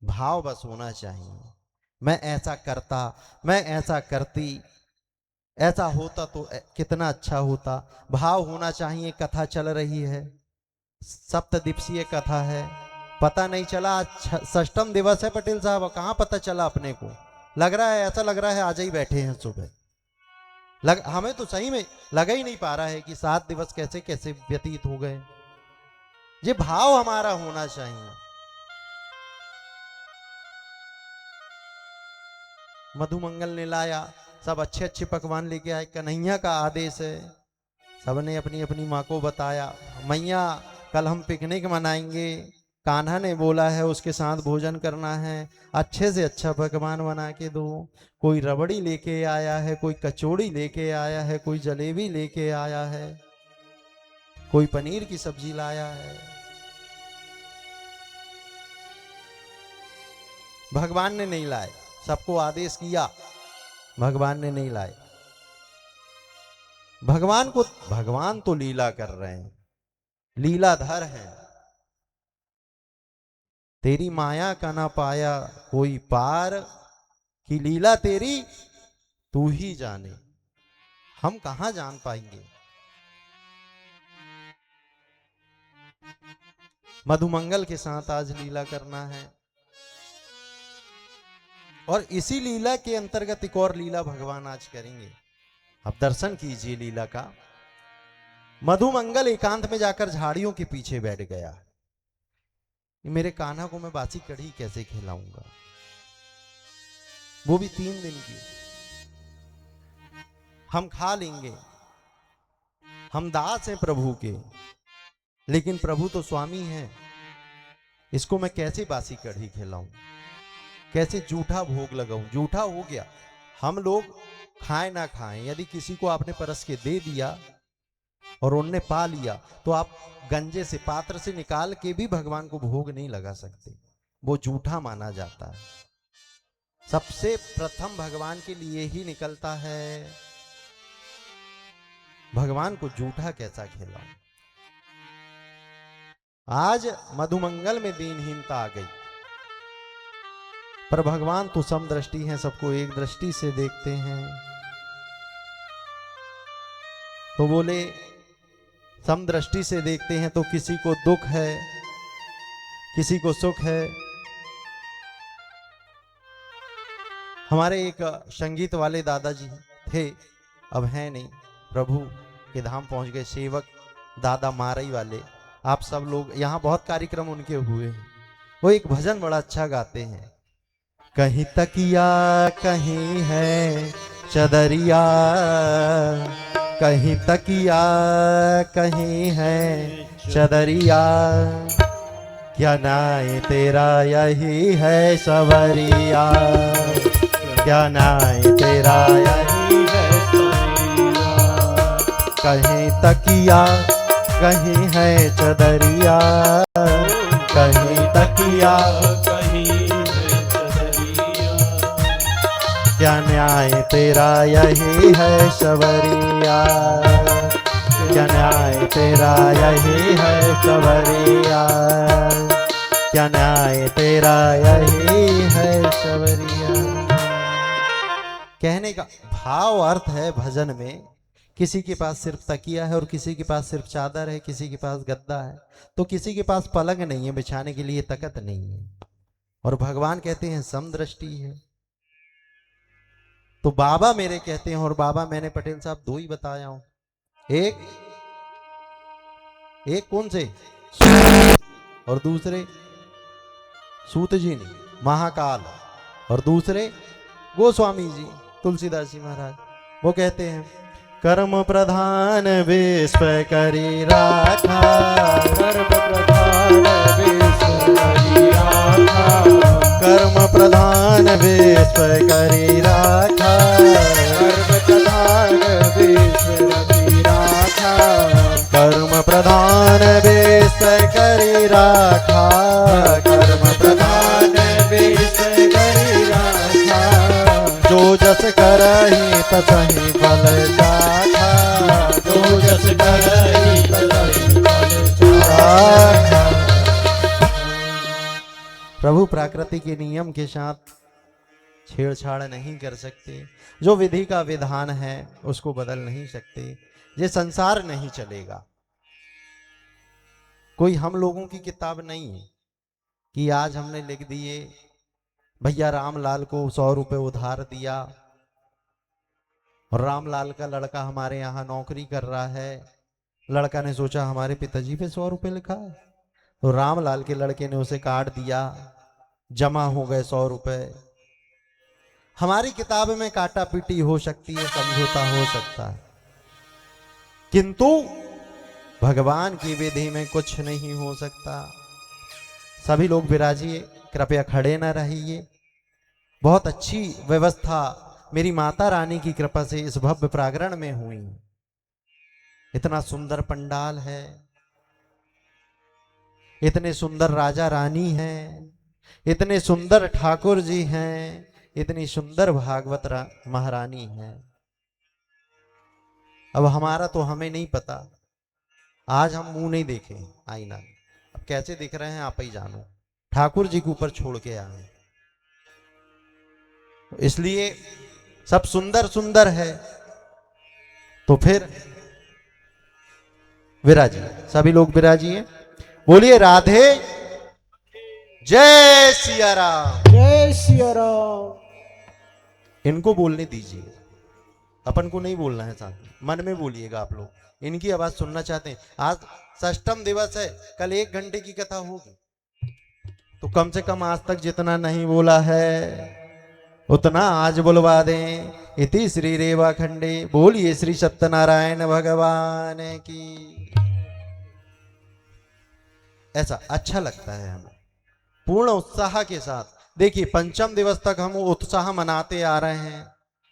A: भाव बस होना चाहिए। मैं ऐसा करता, मैं ऐसा करती, ऐसा होता तो कितना अच्छा होता। भाव होना चाहिए। कथा चल रही है, सप्तदिवसीय कथा है, पता नहीं चला आज षष्ठम दिवस है पटेल साहब, कहाँ पता चला अपने को। लग रहा है, ऐसा लग रहा है आज ही बैठे हैं सुबह। हमें तो सही में लगा ही नहीं पा रहा है कि 7 दिवस कैसे कैसे व्यतीत हो गए। ये भाव हमारा होना चाहिए। मधुमंगल ने लाया, सब अच्छे अच्छे पकवान लेके आए। कन्हैया का आदेश है, सबने अपनी अपनी माँ को बताया, मैया कल हम पिकनिक मनाएंगे, कान्हा ने बोला है उसके साथ भोजन करना है, अच्छे से अच्छा पकवान बना के दो। कोई रबड़ी लेके आया है, कोई कचौड़ी लेके आया है, कोई जलेबी लेके आया है, कोई पनीर की सब्जी लाया है। भगवान ने नहीं लाए, सबको आदेश किया, भगवान ने नहीं लाए। भगवान तो लीला कर रहे हैं, लीलाधर हैं। तेरी माया का ना पाया कोई पार, कि लीला तेरी तू ही जाने, हम कहां जान पाएंगे। मधुमंगल के साथ आज लीला करना है, और इसी लीला के अंतर्गत एक और लीला भगवान आज करेंगे। आप दर्शन कीजिए लीला का। मधुमंगल एकांत में जाकर झाड़ियों के पीछे बैठ गया। मेरे कान्हा को मैं बासी कढ़ी कैसे खिलाऊंगा, वो भी 3 दिन की। हम खा लेंगे, हम दास हैं प्रभु के, लेकिन प्रभु तो स्वामी हैं। इसको मैं कैसे बासी कढ़ी खिलाऊं, कैसे जूठा भोग लगाऊं। जूठा हो गया, हम लोग खाएं ना खाएं, यदि किसी को आपने परस के दे दिया और उनने पा लिया, तो आप गंजे से पात्र से निकाल के भी भगवान को भोग नहीं लगा सकते, वो जूठा माना जाता है। सबसे प्रथम भगवान के लिए ही निकलता है, भगवान को जूठा कैसा खिलाऊं। आज मधुमंगल में दीनहीनता आ गई, पर भगवान तो समदृष्टि हैं, सबको एक दृष्टि से देखते हैं। तो बोले समदृष्टि से देखते हैं, तो किसी को दुख है, किसी को सुख है। हमारे एक संगीत वाले दादाजी थे, अब हैं नहीं, प्रभु के धाम पहुंच गए, सेवक दादा मारई वाले। आप सब लोग यहाँ बहुत कार्यक्रम उनके हुए हैं। वो एक भजन बड़ा अच्छा गाते हैं, कहीं तकिया कहीं है चदरिया, कहीं तकिया कहीं है चदरिया, क्या नाय तेरा यही है सवरिया, क्या नाय तेरा यही है सवरिया। कहीं तकिया कहीं है चदरिया, कहीं तकिया क्या न्याय तेरा यही है सवरिया, क्या न्याय तेरा यही है सवरिया, क्या न्याय तेरा यही है सवरिया। कहने का भाव अर्थ है भजन में, किसी के पास सिर्फ तकिया है और किसी के पास सिर्फ चादर है, किसी के पास गद्दा है, तो किसी के पास पलंग नहीं है, बिछाने के लिए तकत नहीं है। और भगवान कहते हैं समदृष्टि है। तो बाबा मेरे कहते हैं, और बाबा मैंने पटेल साहब 2 ही बताया हूं, एक कौन से और दूसरे सूत जी नहीं, महाकाल। और दूसरे गोस्वामी जी, तुलसीदास जी महाराज, वो कहते हैं कर्म प्रधान विश्व करी राखा,
B: कर्म प्रधान विश्व करी राखा,
A: कर्म प्रधान विश्व करी राखा,
B: कर्म प्रधान विश्व करी राखा,
A: कर्म प्रधान विश्व करी राखा,
B: कर्म प्रधान विश्व करी राखा,
A: जो जस करहि तसहि फल चाखा,
B: जो जस करहि तसहि फल
A: चाखा। प्रभु प्रकृति के नियम के साथ छेड़छाड़ नहीं कर सकते, जो विधि का विधान है उसको बदल नहीं सकते, ये संसार नहीं चलेगा। कोई हम लोगों की किताब नहीं है कि आज हमने लिख दिए भैया रामलाल को 100 रुपए उधार दिया और रामलाल का लड़का हमारे यहाँ नौकरी कर रहा है, लड़का ने सोचा हमारे पिताजी पे 100 रुपए लिखा है, तो रामलाल के लड़के ने उसे काट दिया, जमा हो गए 100 रुपए। हमारी किताब में काटा पीटी हो सकती है, समझौता हो सकता है, किंतु भगवान की विधि में कुछ नहीं हो सकता। सभी लोग विराजिए, कृपया खड़े न रहिए। बहुत अच्छी व्यवस्था मेरी माता रानी की कृपा से इस भव्य प्रांगण में हुई। इतना सुंदर पंडाल है, इतने सुंदर राजा रानी हैं, इतने सुंदर ठाकुर जी हैं, इतनी सुंदर भागवत महारानी है। अब हमारा तो हमें नहीं पता, आज हम मुंह नहीं देखे आईना, अब कैसे दिख रहे हैं आप ही जानो, ठाकुर जी के ऊपर छोड़ के आए, इसलिए सब सुंदर सुंदर है। तो फिर विराजिए, सभी लोग विराजिए, बोलिए राधे जय सिया राम।
B: जय सिया राम।
A: इनको बोलने दीजिए, अपन को नहीं बोलना है, साथ मन में बोलिएगा आप लोग, इनकी आवाज सुनना चाहते हैं। आज षष्ठम दिवस है, कल 1 घंटे की कथा होगी, तो कम से कम आज तक जितना नहीं बोला है उतना आज बुलवा दें। इति श्री रेवा खंडे, बोलिए श्री सत्यनारायण भगवान की। ऐसा अच्छा लगता है हमें, पूर्ण उत्साह के साथ। देखिए 5म दिवस तक हम उत्साह मनाते आ रहे हैं,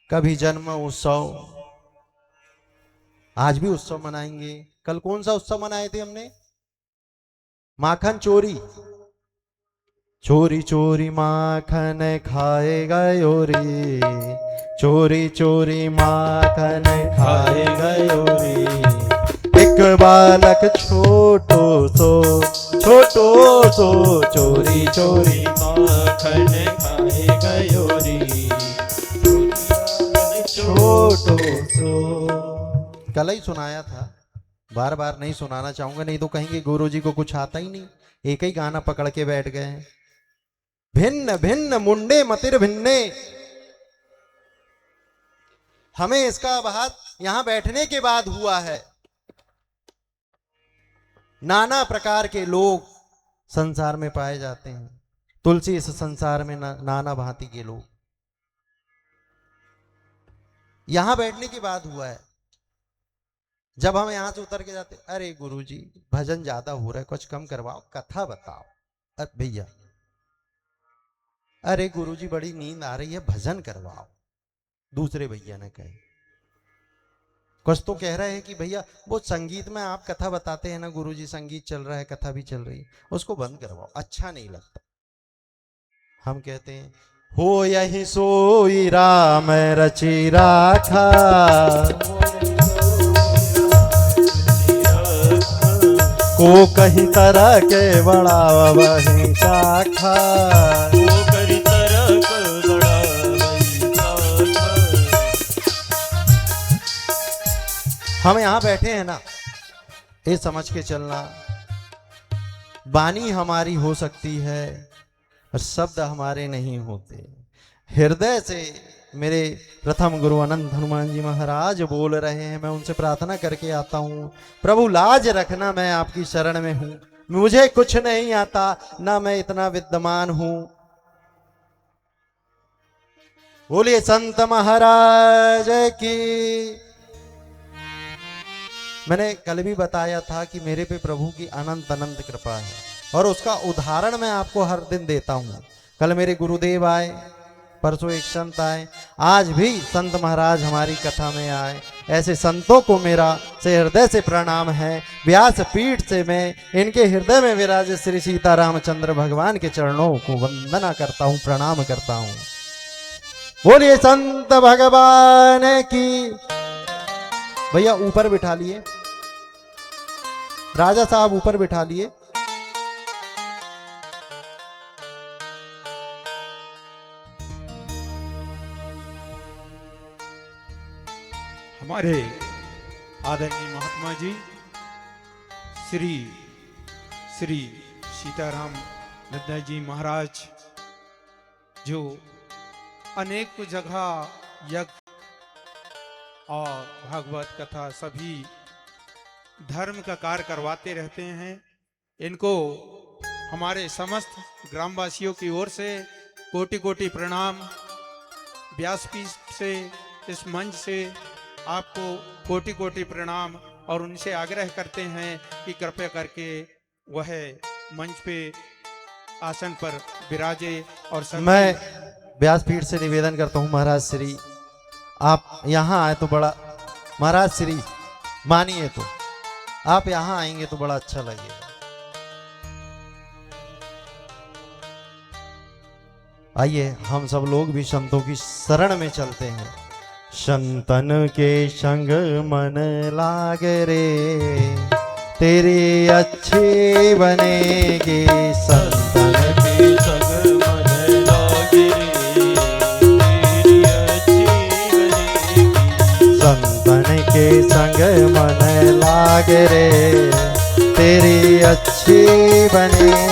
A: कभी जन्म उत्सव, आज भी उत्सव मनाएंगे। कल कौन सा उत्सव मनाए थे हमने? माखन चोरी, चोरी चोरी माखन खाए गयो रे, चोरी चोरी माखन खाए गयो रे, एक बालक छोटो सो चोरी चोरी
B: माखन खाए गयो रे,
A: छोटो सो। कल ही सुनाया था, बार बार नहीं सुनाना चाहूंगा, नहीं तो कहेंगे गुरुजी को कुछ आता ही नहीं, एक ही गाना पकड़ के बैठ गए हैं। भिन्न भिन्न मुंडे मतिर भिन्ने, हमें इसका आभास यहां बैठने के बाद हुआ है। नाना प्रकार के लोग संसार में पाए जाते हैं, तुलसी इस संसार में नाना भांति के लोग यहां बैठने के बाद हुआ है। जब हम यहां से उतर के जाते, अरे गुरुजी भजन ज्यादा हो रहा है, कुछ कम करवाओ, कथा बताओ। अरे भैया, अरे गुरुजी बड़ी नींद आ रही है, भजन करवाओ। दूसरे भैया ने कहे, कुछ तो कह रहे हैं कि भैया वो संगीत में आप कथा बताते हैं ना गुरुजी, संगीत चल रहा है, कथा भी चल रही है, उसको बंद करवाओ, अच्छा नहीं लगता। हम कहते हैं हो यही सोई राम रचि राखा, को कहीं तरह के बड़ा वही शाखा, हम यहां बैठे हैं ना, ये समझ के चलना, वाणी हमारी हो सकती है और शब्द हमारे नहीं होते। हृदय से मेरे प्रथम गुरु अनंत हनुमान जी महाराज बोल रहे हैं, मैं उनसे प्रार्थना करके आता हूं, प्रभु लाज रखना, मैं आपकी शरण में हूं, मुझे कुछ नहीं आता, ना मैं इतना विद्वान हूं। बोलिए संत महाराज की। मैंने कल भी बताया था कि मेरे पे प्रभु की अनंत अनंत कृपा है और उसका उदाहरण मैं आपको हर दिन देता हूं। कल मेरे गुरुदेव आए, परसों एक संत आए, आज भी संत महाराज हमारी कथा में आए। ऐसे संतों को मेरा से हृदय से प्रणाम है। व्यास पीठ से मैं इनके हृदय में विराजे श्री सीतारामचंद्र भगवान के चरणों को वंदना करता हूं, प्रणाम करता हूं। बोलिए संत भगवान की। भैया ऊपर बिठा लिए, राजा साहब ऊपर बिठा लिए।
B: हमारे आदरणीय महात्मा जी श्री श्री सीताराम लद्दा जी महाराज, जो अनेक जगह यज्ञ और भागवत कथा सभी धर्म का कार्य करवाते रहते हैं, इनको हमारे समस्त ग्रामवासियों की ओर से कोटि कोटि प्रणाम। व्यासपीठ से, इस मंच से आपको कोटि कोटि प्रणाम, और उनसे आग्रह करते हैं कि कृपया करके वह मंच पे आसन पर विराजे। और
A: मैं व्यासपीठ से निवेदन करता हूं, महाराज श्री आप यहां आए तो बड़ा, महाराज श्री मानिए तो आप यहां आएंगे तो बड़ा अच्छा लगेगा। आइए हम सब लोग भी संतों की शरण में चलते हैं। संतन के संग मन लाग रे, तेरी अच्छी बनेगी। संतन के संग मन लाग रे, तेरी अच्छी बनेगी। संतन के संग मन लाग रे, तेरी अच्छी बनेगी।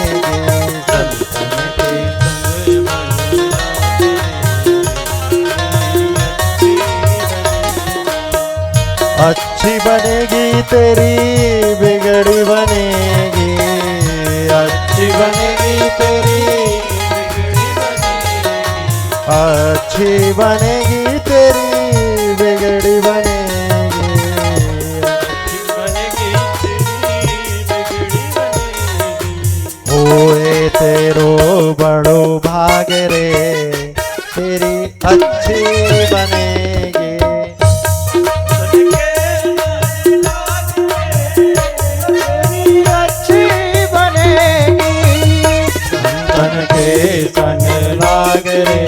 A: संतन के संग मन अच्छी बनेगी, तेरी बिगड़ी बनेगी। अच्छी बनेगी, तेरी बिगड़ी बनेगी। अच्छी बनेगी, तेरी बिगड़ी बनेगी। अच्छी बनेगी, तेरी बिगड़ी बनेगी। होए तेरो बड़ो भाग रे, तेरी अच्छी बनेगी। संग लाग रे,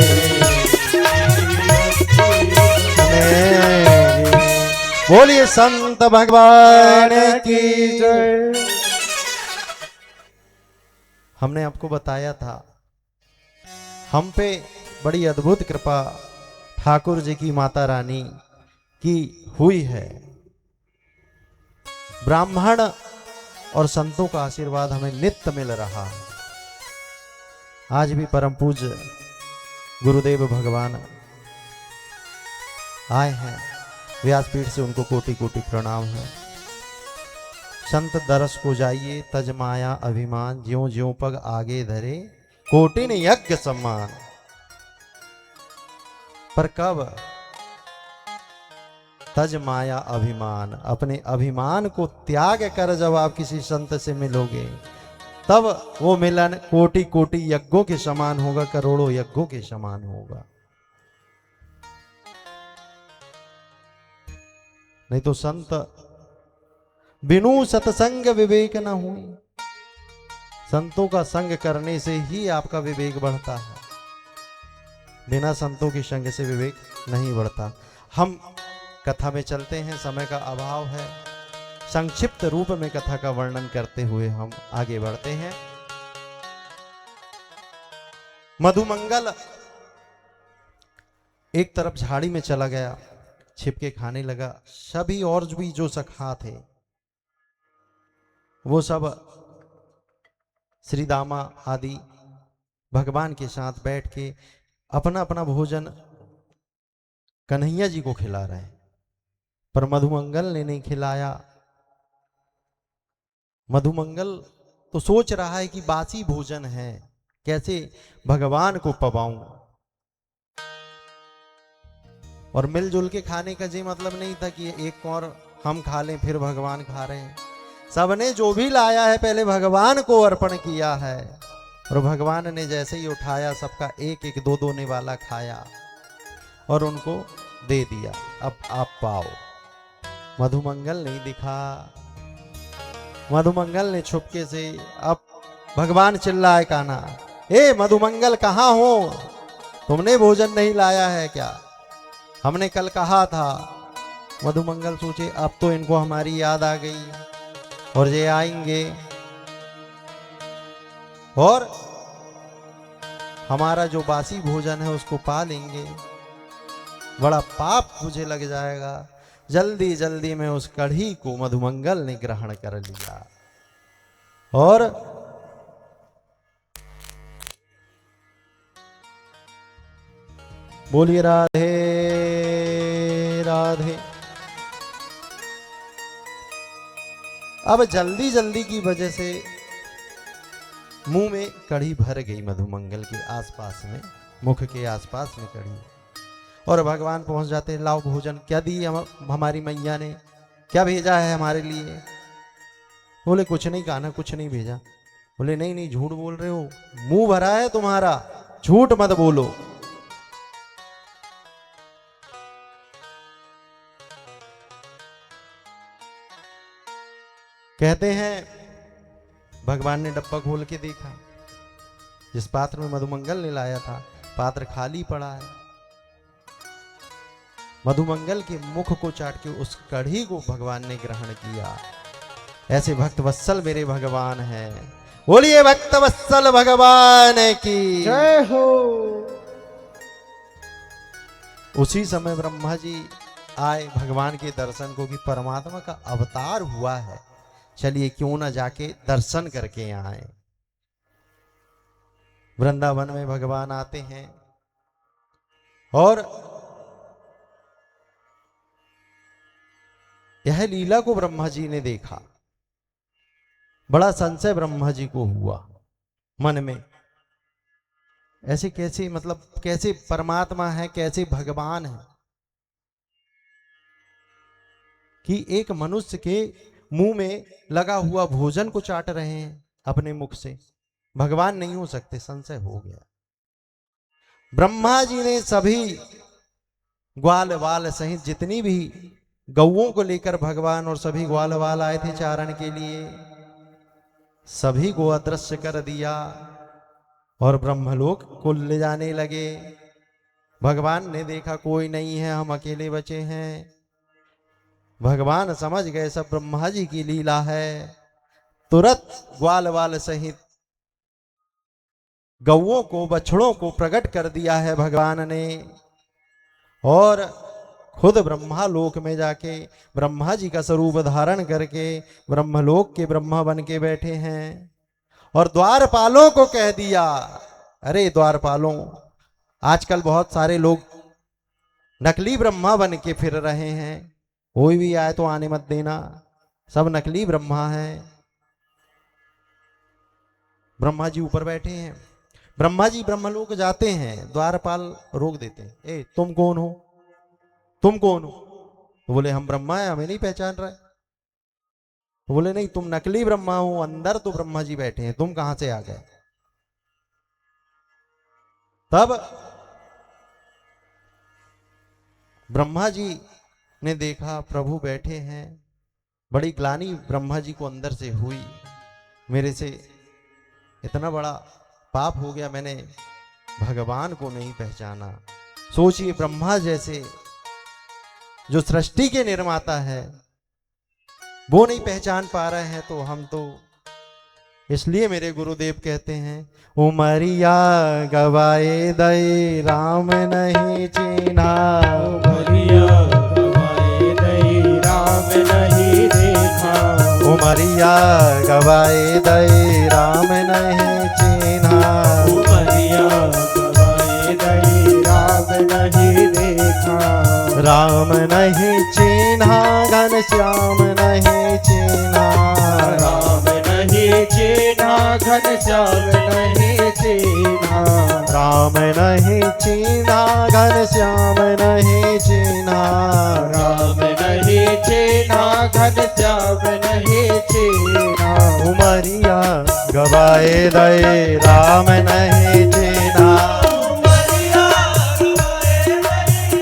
A: बोलिए संत भगवान की जय। हमने आपको बताया था हम पे बड़ी अद्भुत कृपा ठाकुर जी की माता रानी की हुई है। ब्राह्मण और संतों का आशीर्वाद हमें नित्य मिल रहा है। आज भी परम पूज्य गुरुदेव भगवान आए हैं व्यासपीठ से, उनको कोटि कोटि प्रणाम है। संत दरस को जाइए, तज माया अभिमान, ज्यों ज्यों पग आगे धरे, कोटिन यज्ञ सम्मान। पर कब तज माया अभिमान, अपने अभिमान को त्याग कर जब आप किसी संत से मिलोगे, तब वो मिलन कोटि कोटि यज्ञों के समान होगा, करोड़ों यज्ञों के समान होगा। नहीं तो संत बिनु सत्संग विवेक न हुई। संतों का संग करने से ही आपका विवेक बढ़ता है, बिना संतों के संग से विवेक नहीं बढ़ता। हम कथा में चलते हैं, समय का अभाव है, संक्षिप्त रूप में कथा का वर्णन करते हुए हम आगे बढ़ते हैं। मधुमंगल एक तरफ झाड़ी में चला गया, छिपके खाने लगा। सभी और भी जो सखा थे वो सब श्री दामा आदि भगवान के साथ बैठ के अपना अपना भोजन कन्हैया जी को खिला रहे हैं, पर मधुमंगल ने नहीं खिलाया। मधुमंगल तो सोच रहा है कि बासी भोजन है, कैसे भगवान को पवाऊं। और मिलजुल के खाने का जी मतलब नहीं था कि एक और हम खा लें फिर भगवान खा रहे हैं। सबने जो भी लाया है पहले भगवान को अर्पण किया है, और भगवान ने जैसे ही उठाया सबका एक एक दो दो निवाला खाया और उनको दे दिया। अब आप पाओ। मधुमंगल नहीं दिखा। मधुमंगल ने छुपके से, अब भगवान चिल्लाए कान्हा, ए मधुमंगल कहाँ हो? तुमने भोजन नहीं लाया है क्या? हमने कल कहा था। मधुमंगल सोचे अब तो इनको हमारी याद आ गई और ये आएंगे और हमारा जो बासी भोजन है उसको पा लेंगे, बड़ा पाप मुझे लग जाएगा। जल्दी जल्दी में उस कढ़ी को मधुमंगल ने ग्रहण कर लिया और बोलिए राधे राधे। अब जल्दी जल्दी की वजह से मुंह में कढ़ी भर गई मधुमंगल के आसपास में, मुख के आसपास में कढ़ी। और भगवान पहुंच जाते, लाओ भोजन। क्या दी हमारी मैया ने, क्या भेजा है हमारे लिए? बोले कुछ नहीं कान्हा, कुछ नहीं भेजा। बोले नहीं नहीं झूठ बोल रहे हो, मुंह भरा है तुम्हारा, झूठ मत बोलो। कहते हैं भगवान ने डब्बा खोल के देखा, जिस पात्र में मधुमंगल ने लाया था पात्र खाली पड़ा है। मधुमंगल के मुख को चाट के उस कढ़ी को भगवान ने ग्रहण किया। ऐसे भक्त वत्सल मेरे भगवान हैं। बोलिए भक्त वत्सल भगवान की
B: जय हो।
A: उसी समय ब्रह्मा जी आए भगवान के दर्शन को, कि परमात्मा का अवतार हुआ है, चलिए क्यों ना जाके दर्शन करके आए। वृंदावन में भगवान आते हैं और यह लीला को ब्रह्मा जी ने देखा। बड़ा संशय ब्रह्मा जी को हुआ मन में, ऐसे कैसे, मतलब कैसे परमात्मा है, कैसे भगवान है कि एक मनुष्य के मुंह में लगा हुआ भोजन को चाट रहे हैं अपने मुख से। भगवान नहीं हो सकते, संशय हो गया। ब्रह्मा जी ने सभी ग्वाल वाल सहित जितनी भी गौओं को लेकर भगवान और सभी ग्वाल वाल आए थे चारण के लिए, सभी को अदृश्य कर दिया और ब्रह्मलोक को ले जाने लगे। भगवान ने देखा कोई नहीं है, हम अकेले बचे हैं। भगवान समझ गए सब ब्रह्मा जी की लीला है। तुरंत ग्वाल वाल सहित गौओं को, बछड़ों को प्रकट कर दिया है भगवान ने, और खुद ब्रह्मा लोक में जाके ब्रह्मा जी का स्वरूप धारण करके ब्रह्मलोक के ब्रह्मा बन के बैठे हैं। और द्वारपालों को कह दिया, अरे द्वारपालों, आजकल बहुत सारे लोग नकली ब्रह्मा बन के फिर रहे हैं, कोई भी आए तो आने मत देना, सब नकली ब्रह्मा है। ब्रह्मा जी ऊपर बैठे हैं। ब्रह्मा जी ब्रह्मलोक जाते हैं, द्वारपाल रोक देते हैं, ए तुम कौन हो, तुम कौन हो? तो बोले हम ब्रह्मा है, हमें नहीं पहचान रहे। तो बोले नहीं, तुम नकली ब्रह्मा हो, अंदर तो ब्रह्मा जी बैठे हैं, तुम कहां से आ गए? तब ब्रह्मा जी ने देखा प्रभु बैठे हैं। बड़ी ग्लानि ब्रह्मा जी को अंदर से हुई, मेरे से इतना बड़ा पाप हो गया, मैंने भगवान को नहीं पहचाना। सोचिए ब्रह्मा जैसे जो सृष्टि के निर्माता है वो नहीं पहचान पा रहे हैं, तो हम तो, इसलिए मेरे गुरुदेव कहते हैं, उमरिया गवाए दई राम नहीं चीन्हा,
B: उमरिया गवाए दई राम नहीं देखा,
A: उमरिया गवाए दई राम नहीं चीन्हा,
B: उमरिया गवाए दई राम नहीं देखा,
A: राम नहीं चीन्हा घनश्याम नहीं चीन्हा,
B: राम नहीं चीन्हा घनश्याम नहीं चीन्हा।
A: राम नहीं चीना घनश्याम नहीं चीना।
B: राम नहीं चीन्हा घनश्याम नहीं चीन्हा।
A: उमरिया गवाए दे राम नहीं चीना।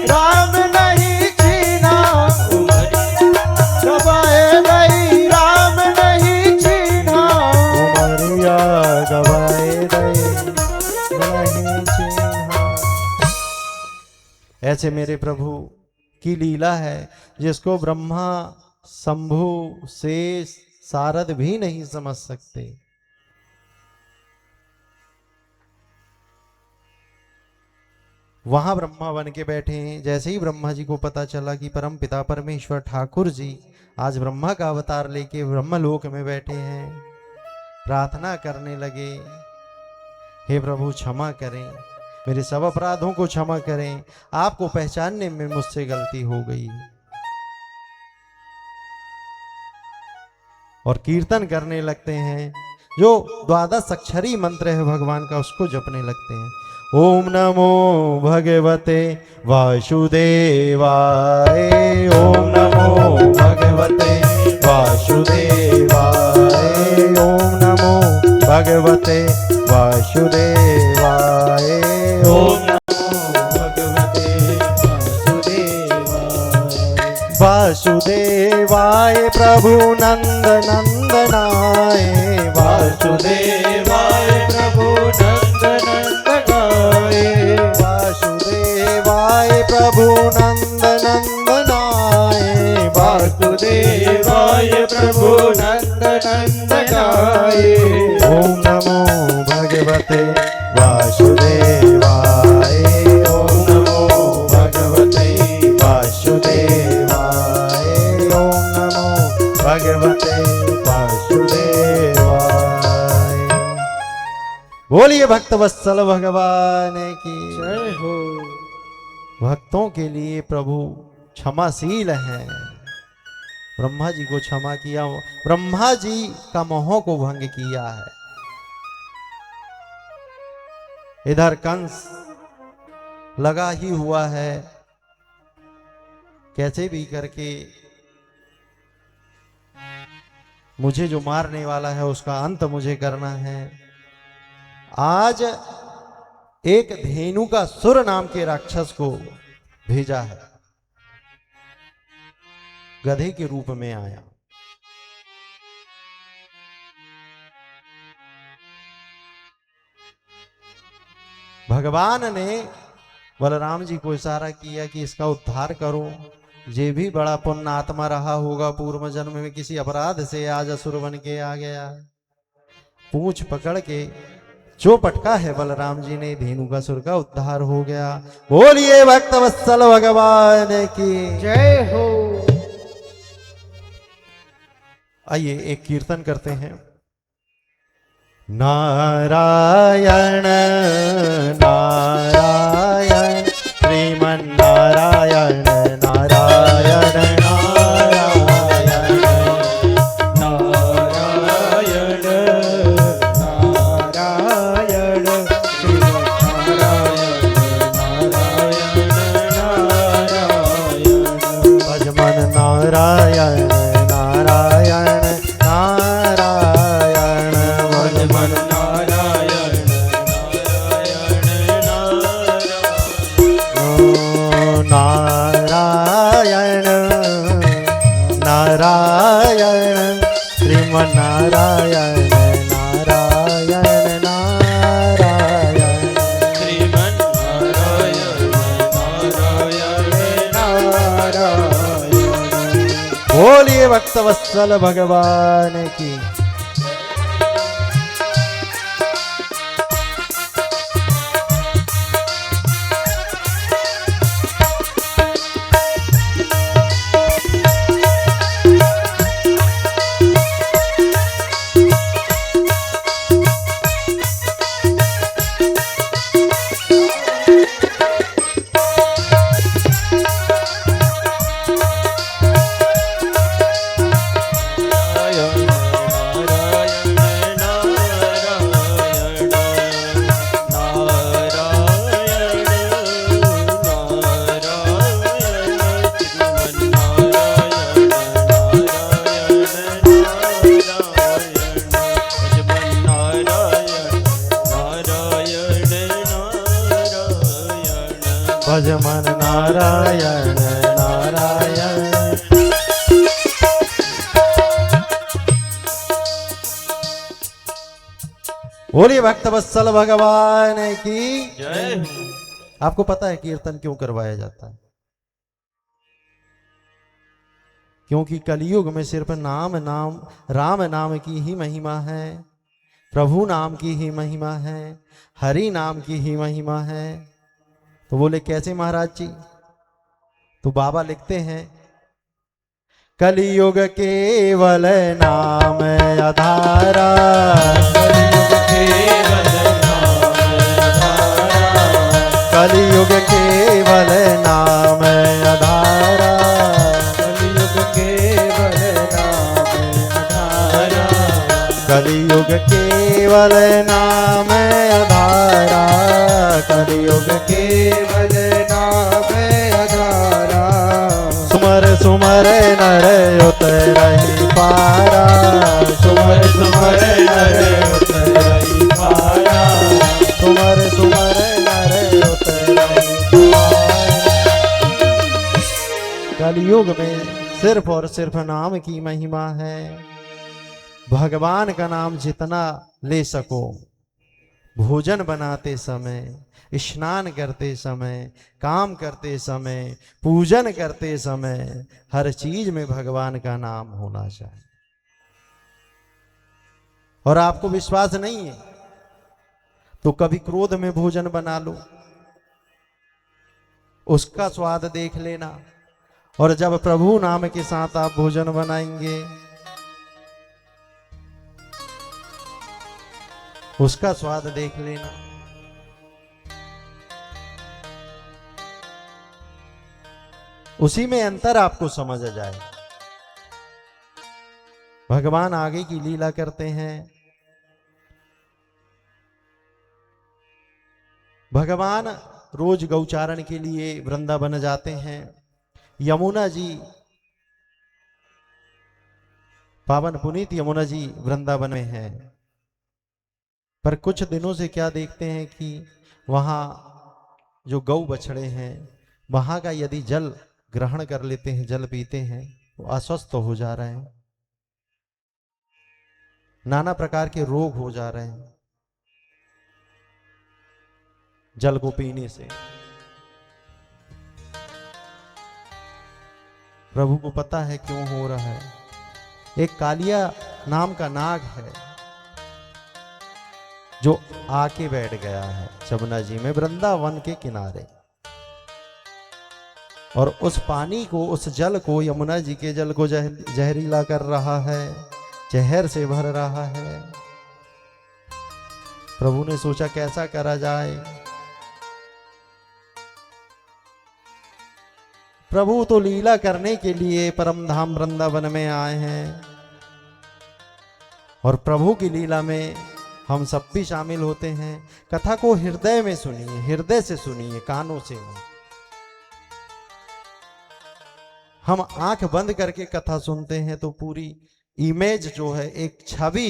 B: राम नहीं चीन्हा गवाए दई राम नहीं चीन्हा।
A: उमरिया गवाए दे नहीं चीना। ऐसे मेरे प्रभु की लीला है जिसको ब्रह्मा शंभु शेष सारद भी नहीं समझ सकते। वहां ब्रह्मा बन के बैठे हैं। जैसे ही ब्रह्मा जी को पता चला कि परम पिता परमेश्वर ठाकुर जी आज ब्रह्मा का अवतार लेके ब्रह्मलोक में बैठे हैं, प्रार्थना करने लगे, हे प्रभु क्षमा करें, मेरे सब अपराधों को क्षमा करें, आपको पहचानने में मुझसे गलती हो गई। और कीर्तन करने लगते हैं। जो द्वादश अक्षरी मंत्र है भगवान का, उसको जपने लगते हैं। ओम नमो भगवते वासुदेवाय। ओम नमो भगवते वासुदेवाय। ओम नमो भगवते वासुदेवाय। ओम वासुदेवाय प्रभु नंद नंदनाय।
B: वासुदेवाय प्रभु नंद नंदनाय।
A: वासुदेवाय प्रभु नंद नंदनाय।
B: वासुदेवाय प्रभु नंद नंदनाय।
A: ओम नमो भगवते वासुदेवाय। ओम नमो भगवते वासुदेवाय। ओम नमो भगवते वासुदेवाय। बोलिए भक्त वत्सल भगवान की
B: जय हो।
A: भक्तों के लिए प्रभु क्षमाशील हैं। ब्रह्मा जी को क्षमा किया, ब्रह्मा जी का मोह को भंग किया है। इधर कंस लगा ही हुआ है, कैसे भी करके मुझे जो मारने वाला है उसका अंत मुझे करना है। आज एक धेनु का सुर नाम के राक्षस को भेजा है, गधे के रूप में आया। भगवान ने बलराम जी को इशारा किया कि इसका उद्धार करो। ये भी बड़ा पुण्य आत्मा रहा होगा, पूर्व जन्म में किसी अपराध से आज असुर बन के आ गया। पूंछ पकड़ के जो पटका है बलराम जी ने, धेनुकासुर का उद्धार हो गया। बोलिए भक्त वत्सल भगवान की
B: जय हो।
A: आइए एक कीर्तन करते हैं। नारायण नारायण श्रीमन नारायण नारायण नारायण
B: नारायण नारायण
A: भजमन नारायण नारायण नारायण भजमन नारायण नारायण श्रीमन नारायण नारायण नारायण
B: श्रीमन नारायण नारायण।
A: बोलिए भक्त वत्सल भगवान की। भज मन नारायण नारायण। बोलिए भक्त वत्सल भगवान की
B: जय।
A: आपको पता है कीर्तन क्यों करवाया जाता है? क्योंकि कलयुग में सिर्फ नाम राम नाम की ही महिमा है, प्रभु नाम की ही महिमा है, हरि नाम की ही महिमा है। तो बोले कैसे महाराज जी? तो बाबा लिखते हैं, कलयुग केवल नाम आधारा,
B: कलयुग केवल नाम आधारा,
A: कलयुग केवल नाम आधारा,
B: कलयुग केवल नाम आधारा,
A: कलयुग केवल नाम आधारा, कलयुग
B: केवल नाम आधारा।
A: सुमर सुमर नर उतरहि पारा,
B: सुमर सुमर नर उतरहि पारा,
A: सुमर सुमर नर उतरहि पारा। कलयुग में सिर्फ और सिर्फ नाम की महिमा है। भगवान का नाम जितना ले सको, भोजन बनाते समय, स्नान करते समय, काम करते समय, पूजन करते समय, हर चीज में भगवान का नाम होना चाहिए। और आपको विश्वास नहीं है तो कभी क्रोध में भोजन बना लो, उसका स्वाद देख लेना। और जब प्रभु नाम के साथ आप भोजन बनाएंगे, उसका स्वाद देख लेना। उसी में अंतर आपको समझ जाए। भगवान आगे की लीला करते हैं। भगवान रोज गौचारण के लिए वृंदावन जाते हैं। यमुना जी, पावन पुनीत यमुना जी वृंदावन में हैं। पर कुछ दिनों से क्या देखते हैं कि वहां जो गौ बछड़े हैं, वहां का यदि जल ग्रहण कर लेते हैं, जल पीते हैं, तो अस्वस्थ हो जा रहे हैं, नाना प्रकार के रोग हो जा रहे हैं जल को पीने से। प्रभु को पता है क्यों हो रहा है। एक कालिया नाम का नाग है जो आके बैठ गया है यमुना जी में, वृंदावन के किनारे, और उस पानी को, उस जल को, यमुना जी के जल को जहरीला कर रहा है, जहर से भर रहा है। प्रभु ने सोचा कैसा करा जाए। प्रभु तो लीला करने के लिए परम धाम वृंदावन में आए हैं, और प्रभु की लीला में हम सब भी शामिल होते हैं। कथा को हृदय में सुनिए, हृदय से सुनिए, कानों से नहीं। हम आंख बंद करके कथा सुनते हैं तो पूरी इमेज जो है, एक छवि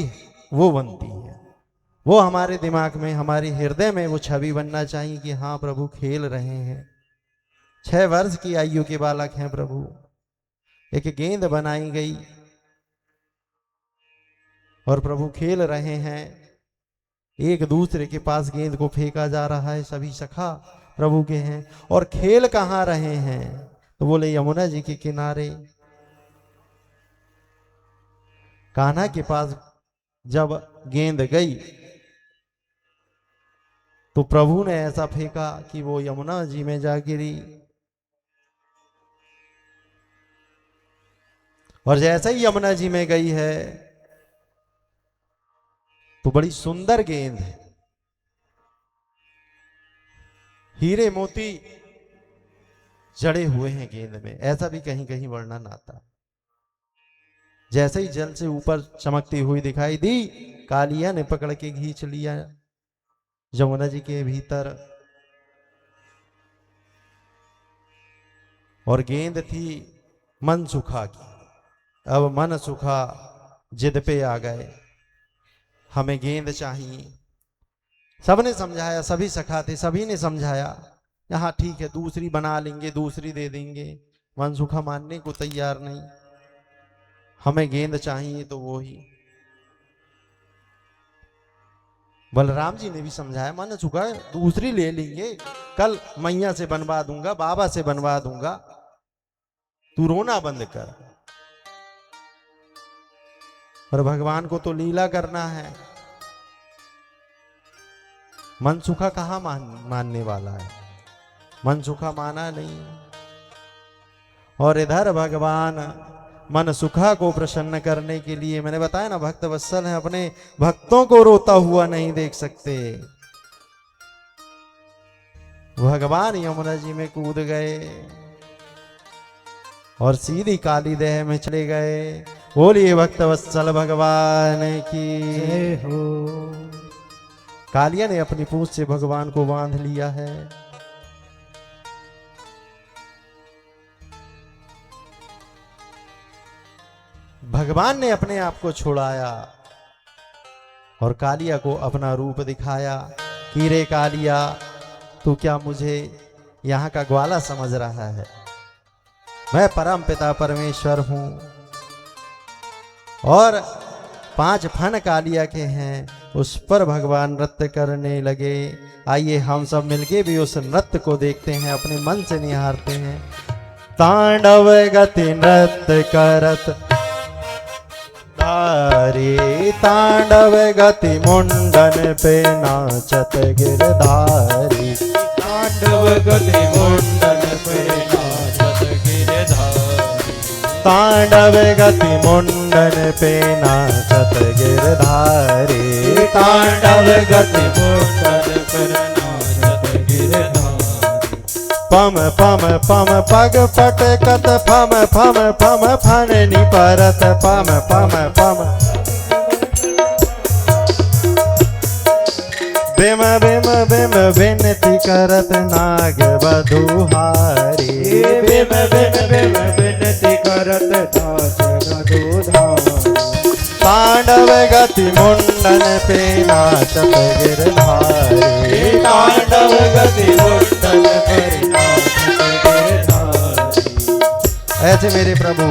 A: वो बनती है। वो हमारे दिमाग में, हमारे हृदय में वो छवि बनना चाहिए कि हाँ प्रभु खेल रहे हैं। 6 वर्ष की आयु के बालक हैं प्रभु। एक गेंद बनाई गई और प्रभु खेल रहे हैं। एक दूसरे के पास गेंद को फेंका जा रहा है। सभी सखा प्रभु के हैं। और खेल कहाँ रहे हैं? तो बोले यमुना जी के किनारे। कान्हा के पास जब गेंद गई तो प्रभु ने ऐसा फेंका कि वो यमुना जी में जा गिरी। और जैसे ही यमुना जी में गई है तो बड़ी सुंदर गेंद है, हीरे मोती जड़े हुए हैं गेंद में, ऐसा भी कहीं कहीं वर्णन आता। जैसे ही जल से ऊपर चमकती हुई दिखाई दी, कालिया ने पकड़ के खींच लिया यमुना जी के भीतर। और गेंद थी मन सुखा की। अब मन सुखा जिद पे आ गए, हमें गेंद चाहिए। सबने समझाया, सभी सखा थे, सभी ने समझाया, हाँ ठीक है दूसरी बना लेंगे, दूसरी दे देंगे। मनसुखा मानने को तैयार नहीं, हमें गेंद चाहिए तो वो ही। बलराम जी ने भी समझाया, मनसुखा दूसरी ले लेंगे, कल मैया से बनवा दूंगा, बाबा से बनवा दूंगा, तू रोना बंद कर। पर भगवान को तो लीला करना है। मनसुखा कहाँ मानने वाला है, मनसुखा माना नहीं। और इधर भगवान मनसुखा को प्रसन्न करने के लिए, मैंने बताया ना भक्त वत्सल है, अपने भक्तों को रोता हुआ नहीं देख सकते। भगवान यमुना जी में कूद गए और सीधी काली देह में चले गए। बोलिए भक्त वत्सल भगवान की
B: जय हो।
A: कालिया ने अपनी पूंछ से भगवान को बांध लिया है। भगवान ने अपने आप को छुड़ाया और कालिया को अपना रूप दिखाया कि रे कालिया, तू क्या मुझे यहाँ का ग्वाला समझ रहा है? मैं परम पिता परमेश्वर हूं। और 5 फन कालिया के हैं, उस पर भगवान नृत्य करने लगे। आइए हम सब मिलके भी उस नृत्य को देखते हैं, अपने मन से निहारते हैं। तांडव गति नृत्य करत धारी, तांडव गति मुंडन पे नाचत गिरधारी,
B: तांडव गति मुंडन पे नाचत गिरधारी,
A: तांडव गति मुंडन पे नाचत गिरधारी,
B: तांडव गति मुंडन पे नाचत गिरधारी।
A: पम पम पम पग पटकत फम फम फम फननि परत, पम पम पम बिम बिम बिम विनती करत नाग बधुहारी,
B: बिम बिम बिम विनती करत नाग बधुहारी,
A: तांडव गति मुंडन पे नाचत गिरधारी,
B: तांडव गति मुंडन पे नाचत गिरधारी।
A: ऐसे मेरे प्रभु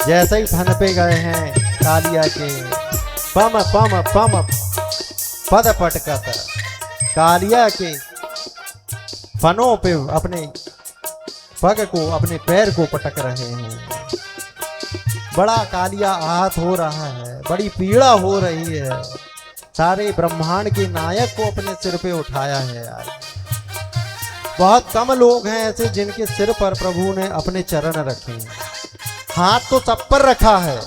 A: जैसे ही फन पे गए हैं कालिया के, पम पम पम पद पटकत, कालिया के फनों पे अपने पग को, अपने पैर को पटक रहे हैं। बड़ा कालिया आहत हो रहा है, बड़ी पीड़ा हो रही है। सारे ब्रह्मांड के नायक को अपने सिर पे उठाया है यार। बहुत कम लोग हैं ऐसे जिनके सिर पर प्रभु ने अपने चरण रखे हैं। हाथ तो सब पर रखा है,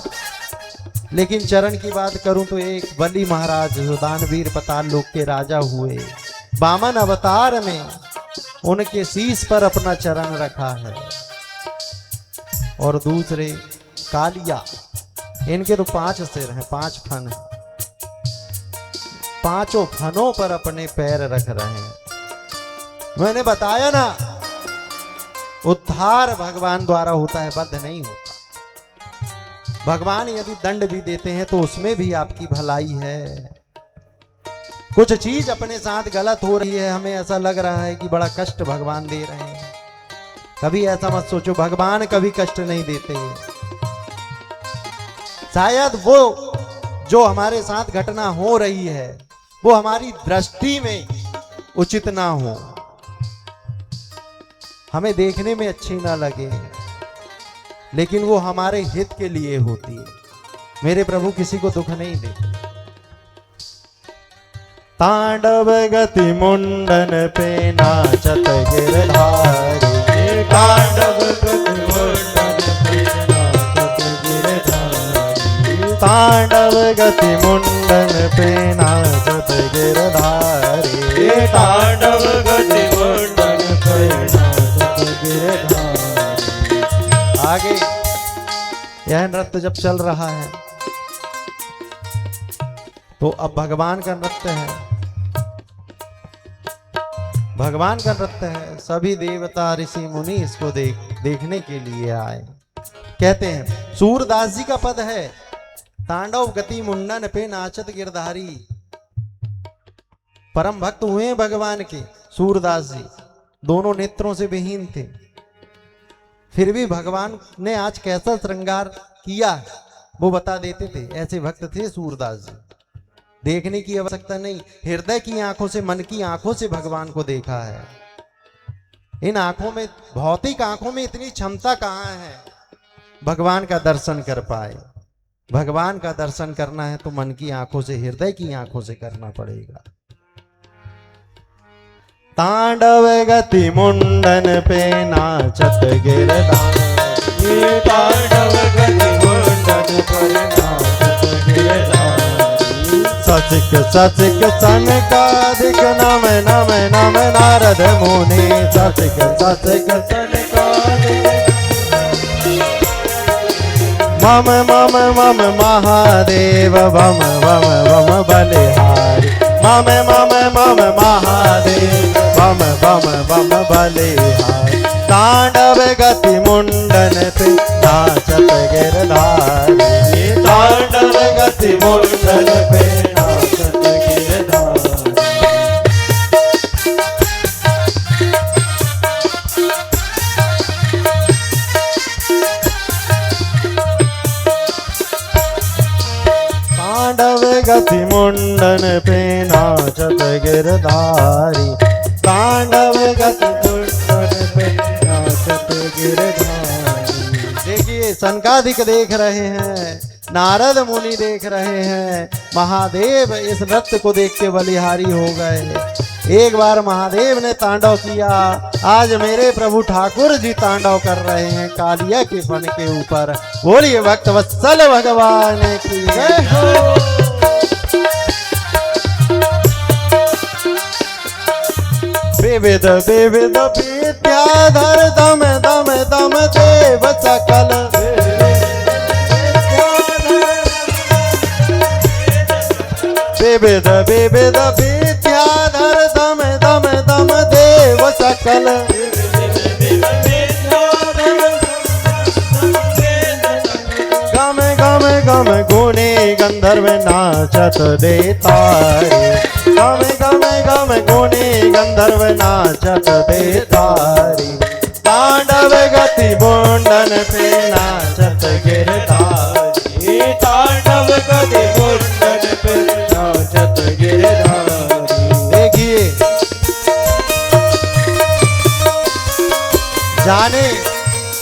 A: लेकिन चरण की बात करूं तो एक बलि महाराज जो दानवीर पताल लोक के राजा हुए, वामन अवतार में उनके शीश पर अपना चरण रखा है। और दूसरे कालिया, इनके तो 5 सिर हैं, 5 फन हैं, 5 फनों पर अपने पैर रख रहे हैं। मैंने बताया ना, उद्धार भगवान द्वारा होता है, बद्ध नहीं होता। भगवान यदि दंड भी देते हैं तो उसमें भी आपकी भलाई है। कुछ चीज अपने साथ गलत हो रही है, हमें ऐसा लग रहा है कि बड़ा कष्ट भगवान दे रहे हैं। कभी ऐसा मत सोचो, भगवान कभी कष्ट नहीं देते। शायद वो जो हमारे साथ घटना हो रही है वो हमारी दृष्टि में उचित ना हो, हमें देखने में अच्छी ना लगे, लेकिन वो हमारे हित के लिए होती है। मेरे प्रभु किसी को दुख नहीं देते। तांडव गति मुंडन पे नाचत गिरधारी,
B: तांडव गति मुंडन पे नाचत गिरधारी,
A: तांडव गति मुंडन पे नाचत गिरधारी,
B: तांडव गति मुंडन पे नाचत गिरधारी।
A: आगे यह नृत्य जब चल रहा है तो अब भगवान का नृत्य है, भगवान का नृत्य है। सभी देवता ऋषि मुनि इसको देखने के लिए आए। कहते हैं सूरदास जी का पद है, तांडव गति मुंडन पे नाचत गिरधारी। परम भक्त हुए भगवान के सूरदास जी, दोनों नेत्रों से विहीन थे, फिर भी भगवान ने आज कैसा श्रृंगार किया वो बता देते थे। ऐसे भक्त थे सूरदास जी। देखने की आवश्यकता नहीं, हृदय की आंखों से, मन की आंखों से भगवान को देखा है। इन आंखों में, भौतिक आंखों में इतनी क्षमता कहां है भगवान का दर्शन कर पाए। भगवान का दर्शन करना है तो मन की आंखों से, हृदय की आंखों से करना पड़ेगा। तांडव गति मुंडन पे नाचत गिरधारी,
B: तांडव गति मुंडन पर नाचत गिरधारी।
A: सचिक सचिक सनकादिक नम नम नम नारद मुनि, सचिक सचिक
B: सनकादिक
A: मम मम मम महादेव बम बम बम बलिहारी, मम मम मम महादेव बम बम बम बलिहारी। तांडव गति मुंडन पे नाचत गिरधारी,
B: तांडव गति मुंडन पे नाचत गिरधारी।
A: तांडव गति मुंडन पे नाचत गिरधारी, तांडव गति मुंडन पे नाचत गिरधारी। देखिए सनकादिक देख रहे हैं, नारद मुनि देख रहे हैं, महादेव इस नृत्य को देख के बलिहारी हो गए। एक बार महादेव ने तांडव किया, आज मेरे प्रभु ठाकुर जी तांडव कर रहे हैं कालिया के फन के ऊपर। बोलिए भक्त वत्सल भगवान की जय हो। विविध विविध विद्याधर दम दम दम देव सकल, विविध विविध विद्याधर दम दम दम देव सकल। गम गम गम गुणे गंधर्व नाचत देतारी, गम गम गम गुणे गंधर्व नाचत देतारी। तांडव गति मुंडन पे नाचत गिरधारी,
B: तांडव गति मुंडन पे नाचत गिरधारी।
A: देखिए जाने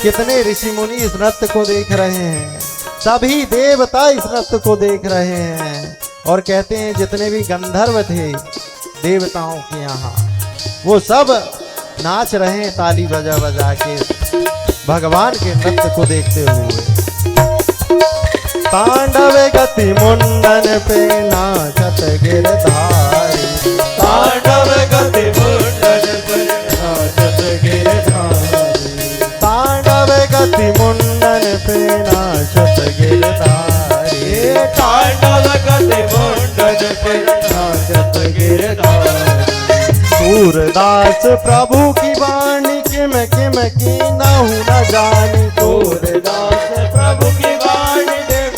A: कितने ऋषि मुनि इस नृत्य को देख रहे हैं, सभी देवता इस नृत्य को देख रहे हैं और कहते हैं जितने भी गंधर्व थे देवताओं के यहाँ, वो सब नाच रहे हैं ताली बजा बजा के भगवान के नृत्य को देखते हुए। तांडव गति मुंडन पे नाचत गिरधारी,
B: तांडव गति मुंडन पे नाचत गिरधारी।
A: तांडव गति मुंडन पे नाचत गिरधारी,
B: तांडव गति मुंडन पे नाचत गिरधारी।
A: सूरदास प्रभु की वाणी किम किम की नहु न जानी,
B: सूरदास प्रभु की वाणी देव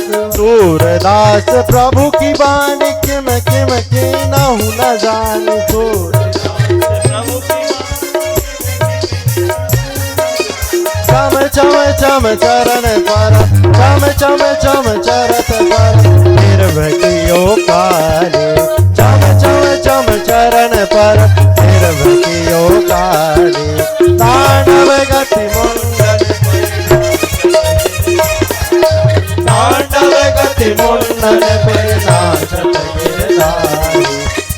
B: देव।
A: सूरदास प्रभु की वाणी किम किम की नहु न जानी,
B: प्रभु की
A: चम चम चम चरण पर, चम चम चम चरत पर निर्भकियो काले, चम चम चम चरण पर निर्भकियो काले। तांडव गति मुंडन
B: तांडव गति
A: मुंडन पे नाचत गिरधारी,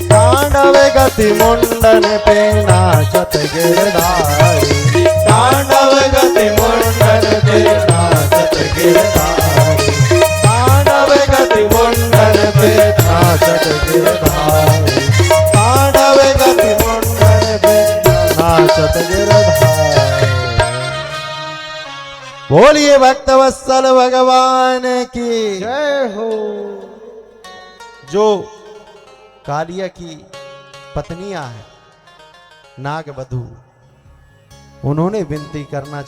A: तांडव गति मुंडन पे नाचत गिरधारी,
B: तांडव गति मुंडन पे नाचत गिरधारी।
A: तांडव गति मुंडन पे नाचत गिरधारी, तांडव गति मुंडन पे नाचत गिरधारी। बोलिए भक्त वत्सल भगवान की
B: जय हो।
A: जो कालिया की पत्नियां हैं नागवधू, उन्होंने विनती करना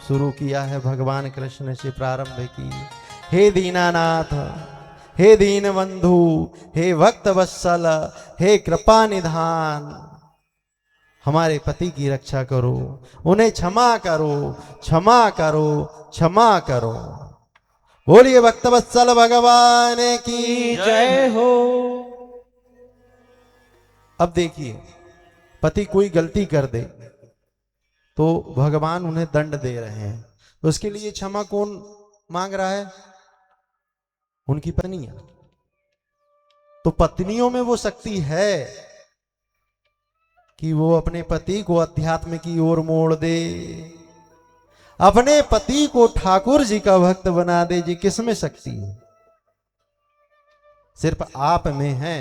A: शुरू किया है भगवान कृष्ण से प्रारंभ की। हे दीनानाथ, हे दीन बंधु, हे भक्त वत्सल, हे कृपा निधान, हमारे पति की रक्षा करो, उन्हें क्षमा करो, क्षमा करो, क्षमा करो। बोलिए भक्त वत्सल भगवान की
B: जय हो।
A: अब देखिए, पति कोई गलती कर दे तो भगवान उन्हें दंड दे रहे हैं, तो उसके लिए क्षमा कौन मांग रहा है? उनकी पत्नियां। तो पत्नियों में वो शक्ति है कि वो अपने पति को अध्यात्म की ओर मोड़ दे, अपने पति को ठाकुर जी का भक्त बना दे। जी किसमें शक्ति है? सिर्फ आप में है।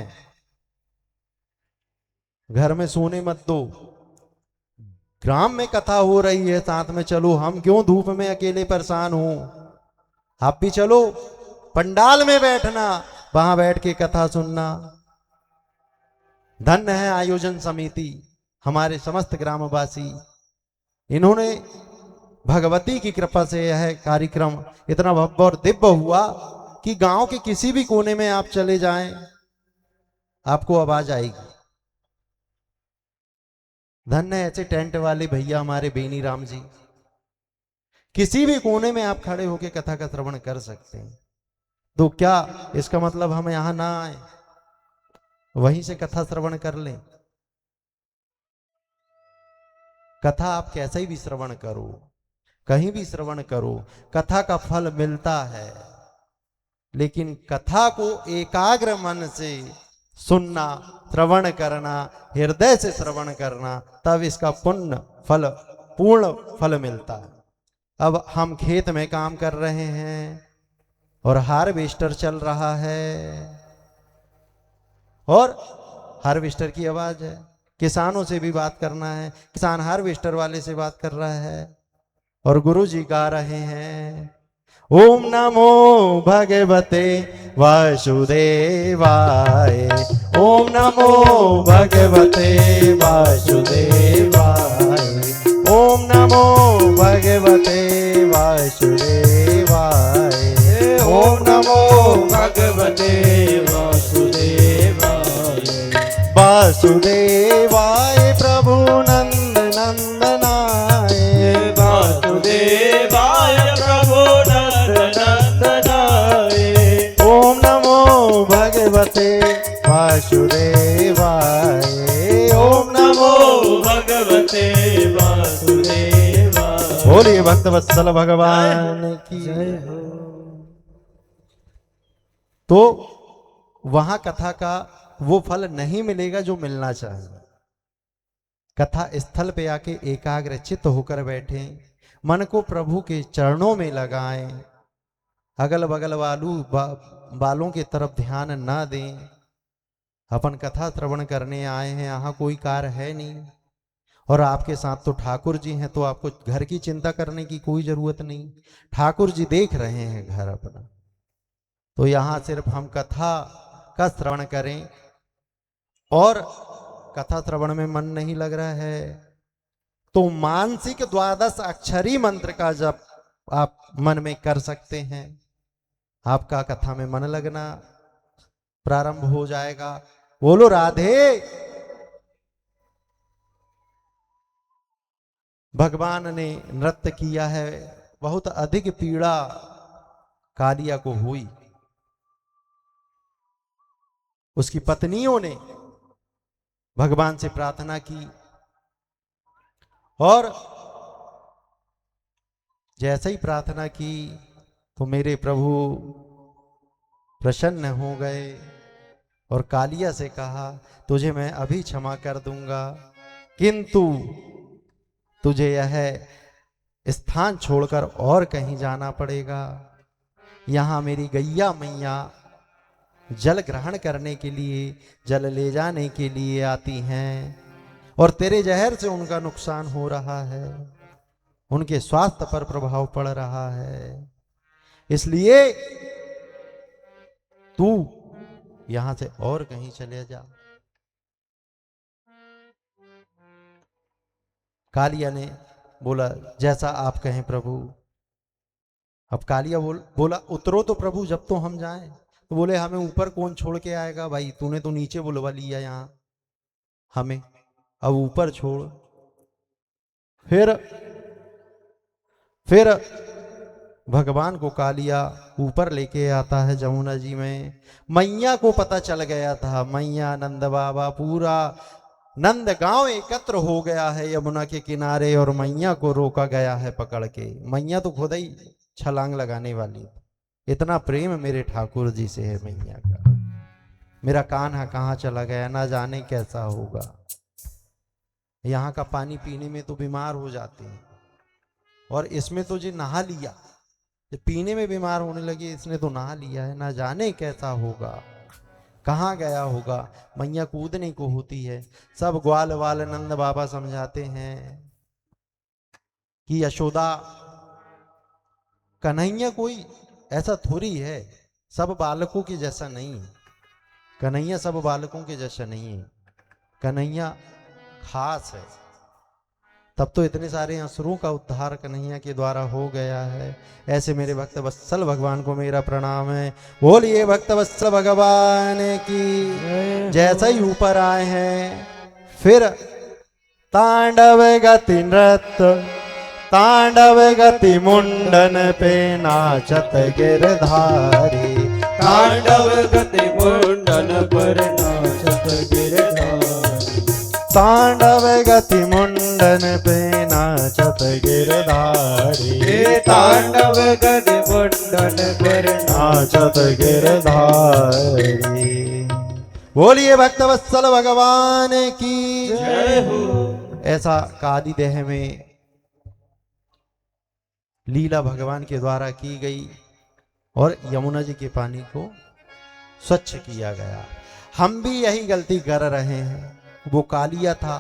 A: घर में सोने मत दो, ग्राम में कथा हो रही है, साथ में चलो, हम क्यों धूप में अकेले परेशान हो, आप भी चलो। पंडाल में बैठना, वहां बैठ के कथा सुनना। धन्य है आयोजन समिति, हमारे समस्त ग्रामवासी, इन्होंने भगवती की कृपा से यह कार्यक्रम इतना भव्य और दिव्य हुआ कि गांव के किसी भी कोने में आप चले जाएं, आपको आवाज आएगी। धन्य ऐसे टेंट वाले भैया हमारे बेनी राम जी, किसी भी कोने में आप खड़े होकर कथा का श्रवण कर सकते हैं। तो क्या इसका मतलब हम यहां ना आए, वहीं से कथा श्रवण कर लें? कथा आप कैसे भी श्रवण करो, कहीं भी श्रवण करो, कथा का फल मिलता है। लेकिन कथा को एकाग्र मन से सुनना, श्रवण करना, हृदय से श्रवण करना, तब इसका पुण्य फल, पूर्ण फल मिलता है। अब हम खेत में काम कर रहे हैं और हार्वेस्टर चल रहा है, और हार्वेस्टर की आवाज है। किसानों से भी बात करना है, किसान हार्वेस्टर वाले से बात कर रहा है, और गुरु जी गा रहे हैं, ओम नमो भगवते वासुदेवाय, ओम नमो भगवते वासुदेवाय, ओम नमो भगवते वासुदेवाय,
B: ओम नमो भगवते वासुदेवाय।
A: वासुदेवाय प्रभु नंद नंदनाय,
B: वासुदेवाय प्रभु नंद नंदनाय।
A: ओम नमो भगवते वासुदेवाय, ओम
B: नमो भगवते वासुदेवाय।
A: बोलिए भक्त वत्सल भगवान की
B: जय हो।
A: तो वहां कथा का वो फल नहीं मिलेगा जो मिलना चाहिए। कथा स्थल पे आके एकाग्र चित्त होकर बैठे, मन को प्रभु के चरणों में लगाएं, अगल बगल बालों की तरफ ध्यान ना दें। अपन कथा श्रवण करने आए हैं, यहाँ कोई कार्य है नहीं, और आपके साथ तो ठाकुर जी हैं, तो आपको घर की चिंता करने की कोई जरूरत नहीं, ठाकुर जी देख रहे हैं घर अपना। तो यहाँ सिर्फ हम कथा का श्रवण करें, और कथा श्रवण में मन नहीं लग रहा है तो मानसिक 12 अक्षरी मंत्र का जप आप मन में कर सकते हैं, आपका कथा में मन लगना प्रारंभ हो जाएगा। बोलो राधे। भगवान ने नृत्य किया है, बहुत अधिक पीड़ा कालिया को हुई, उसकी पत्नियों ने भगवान से प्रार्थना की, और जैसे ही प्रार्थना की तो मेरे प्रभु प्रसन्न हो गए, और कालिया से कहा तुझे मैं अभी क्षमा कर दूंगा, किंतु तुझे यह स्थान छोड़कर और कहीं जाना पड़ेगा। यहां मेरी गैया मैया जल ग्रहण करने के लिए, जल ले जाने के लिए आती हैं, और तेरे जहर से उनका नुकसान हो रहा है, उनके स्वास्थ्य पर प्रभाव पड़ रहा है, इसलिए तू यहां से और कहीं चले जा। कालिया ने बोला जैसा आप कहें प्रभु। अब कालिया बोला उतरो तो प्रभु, जब तो हम जाएं। तो बोले हमें ऊपर कौन छोड़ के आएगा भाई, तूने तो नीचे बुलवा लिया यहाँ हमें, अब ऊपर छोड़। फिर भगवान को कालिया ऊपर लेके आता है जमुना जी में। मैया को पता चल गया था, मैया नंद बाबा पूरा नंद गांव एकत्र हो गया है यमुना के किनारे और मैया को रोका गया है पकड़ के। मैया तो खुद ही छलांग लगाने वाली, इतना प्रेम मेरे ठाकुर जी से है मैया का। मेरा कान्हा कहाँ चला गया, ना जाने कैसा होगा। यहाँ का पानी पीने में तो बीमार हो जाते हैं, और इसमें तो जी नहा लिया, जब पीने में बीमार होने लगे इसने तो नहा लिया है, ना जाने कैसा होगा, कहाँ गया होगा। मैया कूदने को होती है। सब ग्वाल वाल नंद बाबा समझाते हैं कि यशोदा कन्हैया कोई ऐसा थोड़ी है, सब बालकों के जैसा नहीं है। कन्हैया सब बालकों के जैसा नहीं है, कन्हैया खास है। तब तो इतने सारे असुरों का उद्धार कन्हैया के द्वारा हो गया है। ऐसे मेरे भक्त वत्सल भगवान को मेरा प्रणाम है। बोलिए भक्त वत्सल भगवान की। जैसा ही ऊपर आए हैं फिर तांडव गति नृत्य, तांडव गति मुंडन पे नाचत गिरधारी,
B: तांडव गति मुंडन पर नाचत गिरधारी,
A: तांडव गति मुंडन पे नाचत गिरधारी,
B: तांडव गति मुंडन पर
A: नाचत गिरधारी। बोलिए भक्त वत्सल भगवान की
B: जय हो।
A: ऐसा काली देह में लीला भगवान के द्वारा की गई और यमुना जी के पानी को स्वच्छ किया गया। हम भी यही गलती कर रहे हैं। वो कालिया था,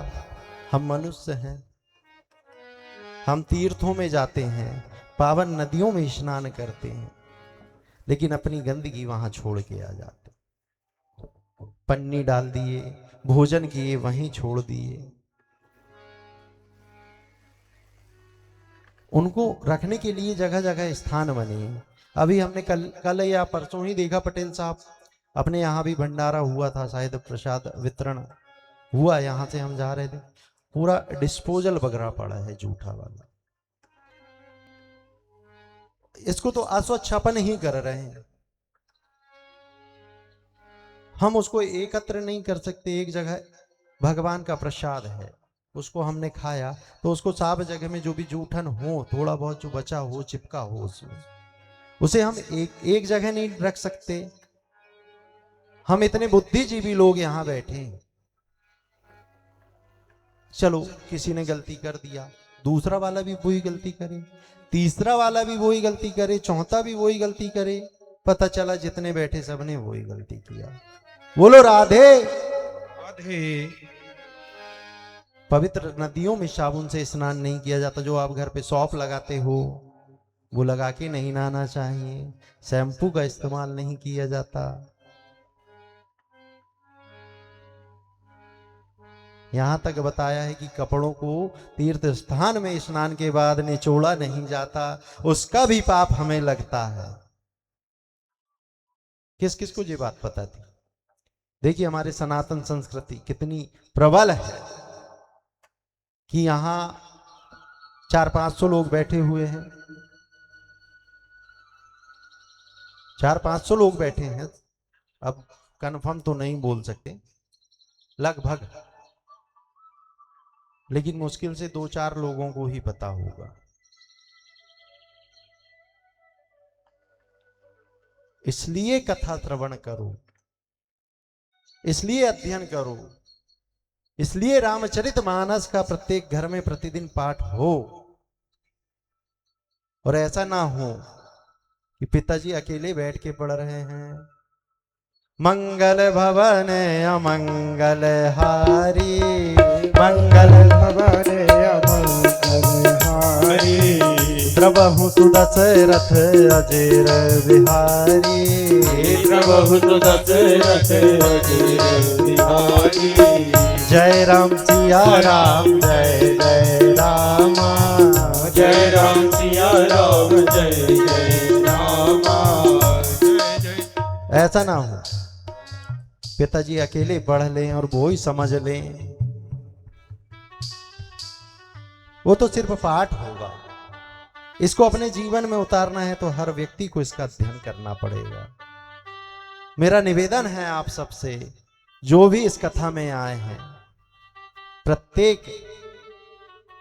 A: हम मनुष्य हैं। हम तीर्थों में जाते हैं, पावन नदियों में स्नान करते हैं, लेकिन अपनी गंदगी वहां छोड़ के आ जाते। पन्नी डाल दिए, भोजन किए वहीं छोड़ दिए। उनको रखने के लिए जगह जगह स्थान बने। अभी हमने कल या परसों ही देखा, पटेल साहब अपने यहाँ भी भंडारा हुआ था, शायद प्रसाद वितरण हुआ। यहाँ से हम जा रहे थे, पूरा डिस्पोजल वगैरह पड़ा है जूठा वाला। इसको तो अस्वच्छापन ही कर रहे हैं। हम उसको एकत्र नहीं कर सकते। एक जगह भगवान का प्रसाद है, उसको हमने खाया तो उसको साफ जगह में जो भी जूठन हो, थोड़ा बहुत जो बचा हो, चिपका हो उसमें, उसे हम एक जगह नहीं रख सकते। हम इतने बुद्धिजीवी लोग यहां बैठे हैं। चलो किसी ने गलती कर दिया, दूसरा वाला भी वही गलती करे, तीसरा वाला भी वही गलती करे, चौथा भी वही गलती करे। पता चला जितने बैठे सबने वही गलती किया। बोलो राधे
B: राधे।
A: पवित्र नदियों में साबुन से स्नान नहीं किया जाता। जो आप घर पे सौंफ लगाते हो वो लगा के नहीं नहाना चाहिए। शैम्पू का इस्तेमाल नहीं किया जाता। यहां तक बताया है कि कपड़ों को तीर्थ स्थान में स्नान के बाद निचोड़ा नहीं जाता, उसका भी पाप हमें लगता है। किस किस को ये बात पता थी? देखिए हमारे सनातन संस्कृति कितनी प्रबल है कि यहां 400-500 लोग बैठे हुए हैं। 400-500 लोग बैठे हैं। अब कन्फर्म तो नहीं बोल सकते, लगभग, लेकिन मुश्किल से 2-4 लोगों को ही पता होगा। इसलिए कथा श्रवण करो, इसलिए अध्ययन करो, इसलिए रामचरितमानस का प्रत्येक घर में प्रतिदिन पाठ हो। और ऐसा ना हो कि पिताजी अकेले बैठ के पढ़ रहे हैं, मंगल भवन अमंगल हारी, मंगल भवन अमंगल हारी, द्रवहु सुदशरथ अजेर बिहारी,
B: द्रवहु सुदशरथ अजेर बिहारी।
A: जय राम सिया राम, जय जय राम,
B: जय राम सिया राम, जय जय राम।
A: ऐसा ना हो पिताजी अकेले पढ़ लें और वो ही समझ लें, वो तो सिर्फ पाठ होगा। इसको अपने जीवन में उतारना है तो हर व्यक्ति को इसका अध्ययन करना पड़ेगा। मेरा निवेदन है आप सबसे, जो भी इस कथा में आए हैं, प्रत्येक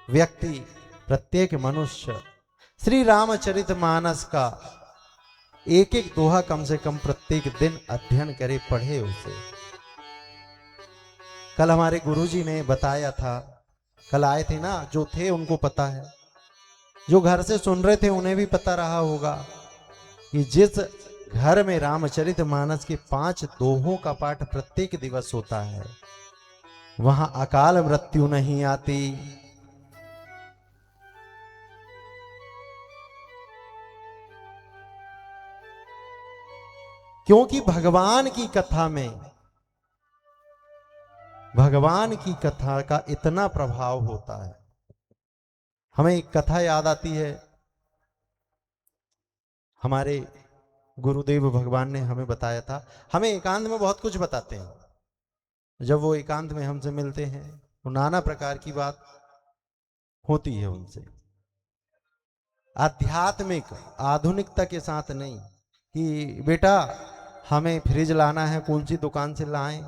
A: व्यक्ति, प्रत्येक मनुष्य श्री रामचरितमानस का एक एक दोहा कम से कम प्रत्येक दिन अध्ययन करे, पढ़े उसे। कल हमारे गुरुजी ने बताया था, कल आए थे ना, जो थे उनको पता है, जो घर से सुन रहे थे उन्हें भी पता रहा होगा कि जिस घर में रामचरितमानस के 5 दोहों का पाठ प्रत्येक दिवस होता है, वहां अकाल मृत्यु नहीं आती। क्योंकि भगवान की कथा में, भगवान की कथा का इतना प्रभाव होता है। हमें एक कथा याद आती है, हमारे गुरुदेव भगवान ने हमें बताया था। हमें एकांत में बहुत कुछ बताते हैं, जब वो एकांत में हमसे मिलते हैं तो नाना प्रकार की बात होती है उनसे, आध्यात्मिक आधुनिकता के साथ नहीं कि बेटा हमें फ्रिज लाना है, कौन सी दुकान से लाएं,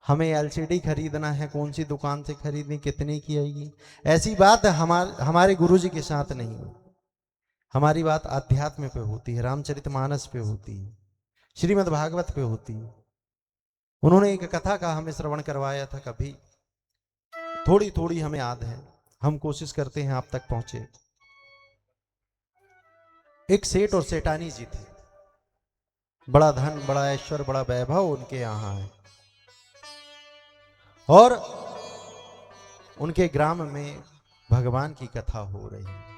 A: हमें एलसीडी खरीदना है, कौन सी दुकान से खरीदनी, कितने की आएगी। ऐसी बात हमारे गुरुजी के साथ नहीं है। हमारी बात आध्यात्म पे होती है, रामचरितमानस पे होती है, श्रीमद् भागवत पे होती है। उन्होंने एक कथा का हमें श्रवण करवाया था, कभी थोड़ी थोड़ी हमें याद है, हम कोशिश करते हैं आप तक पहुंचे। एक सेठ और सेठानी जी थे, बड़ा धन, बड़ा ऐश्वर्य, बड़ा वैभव उनके यहां है, और उनके ग्राम में भगवान की कथा हो रही है।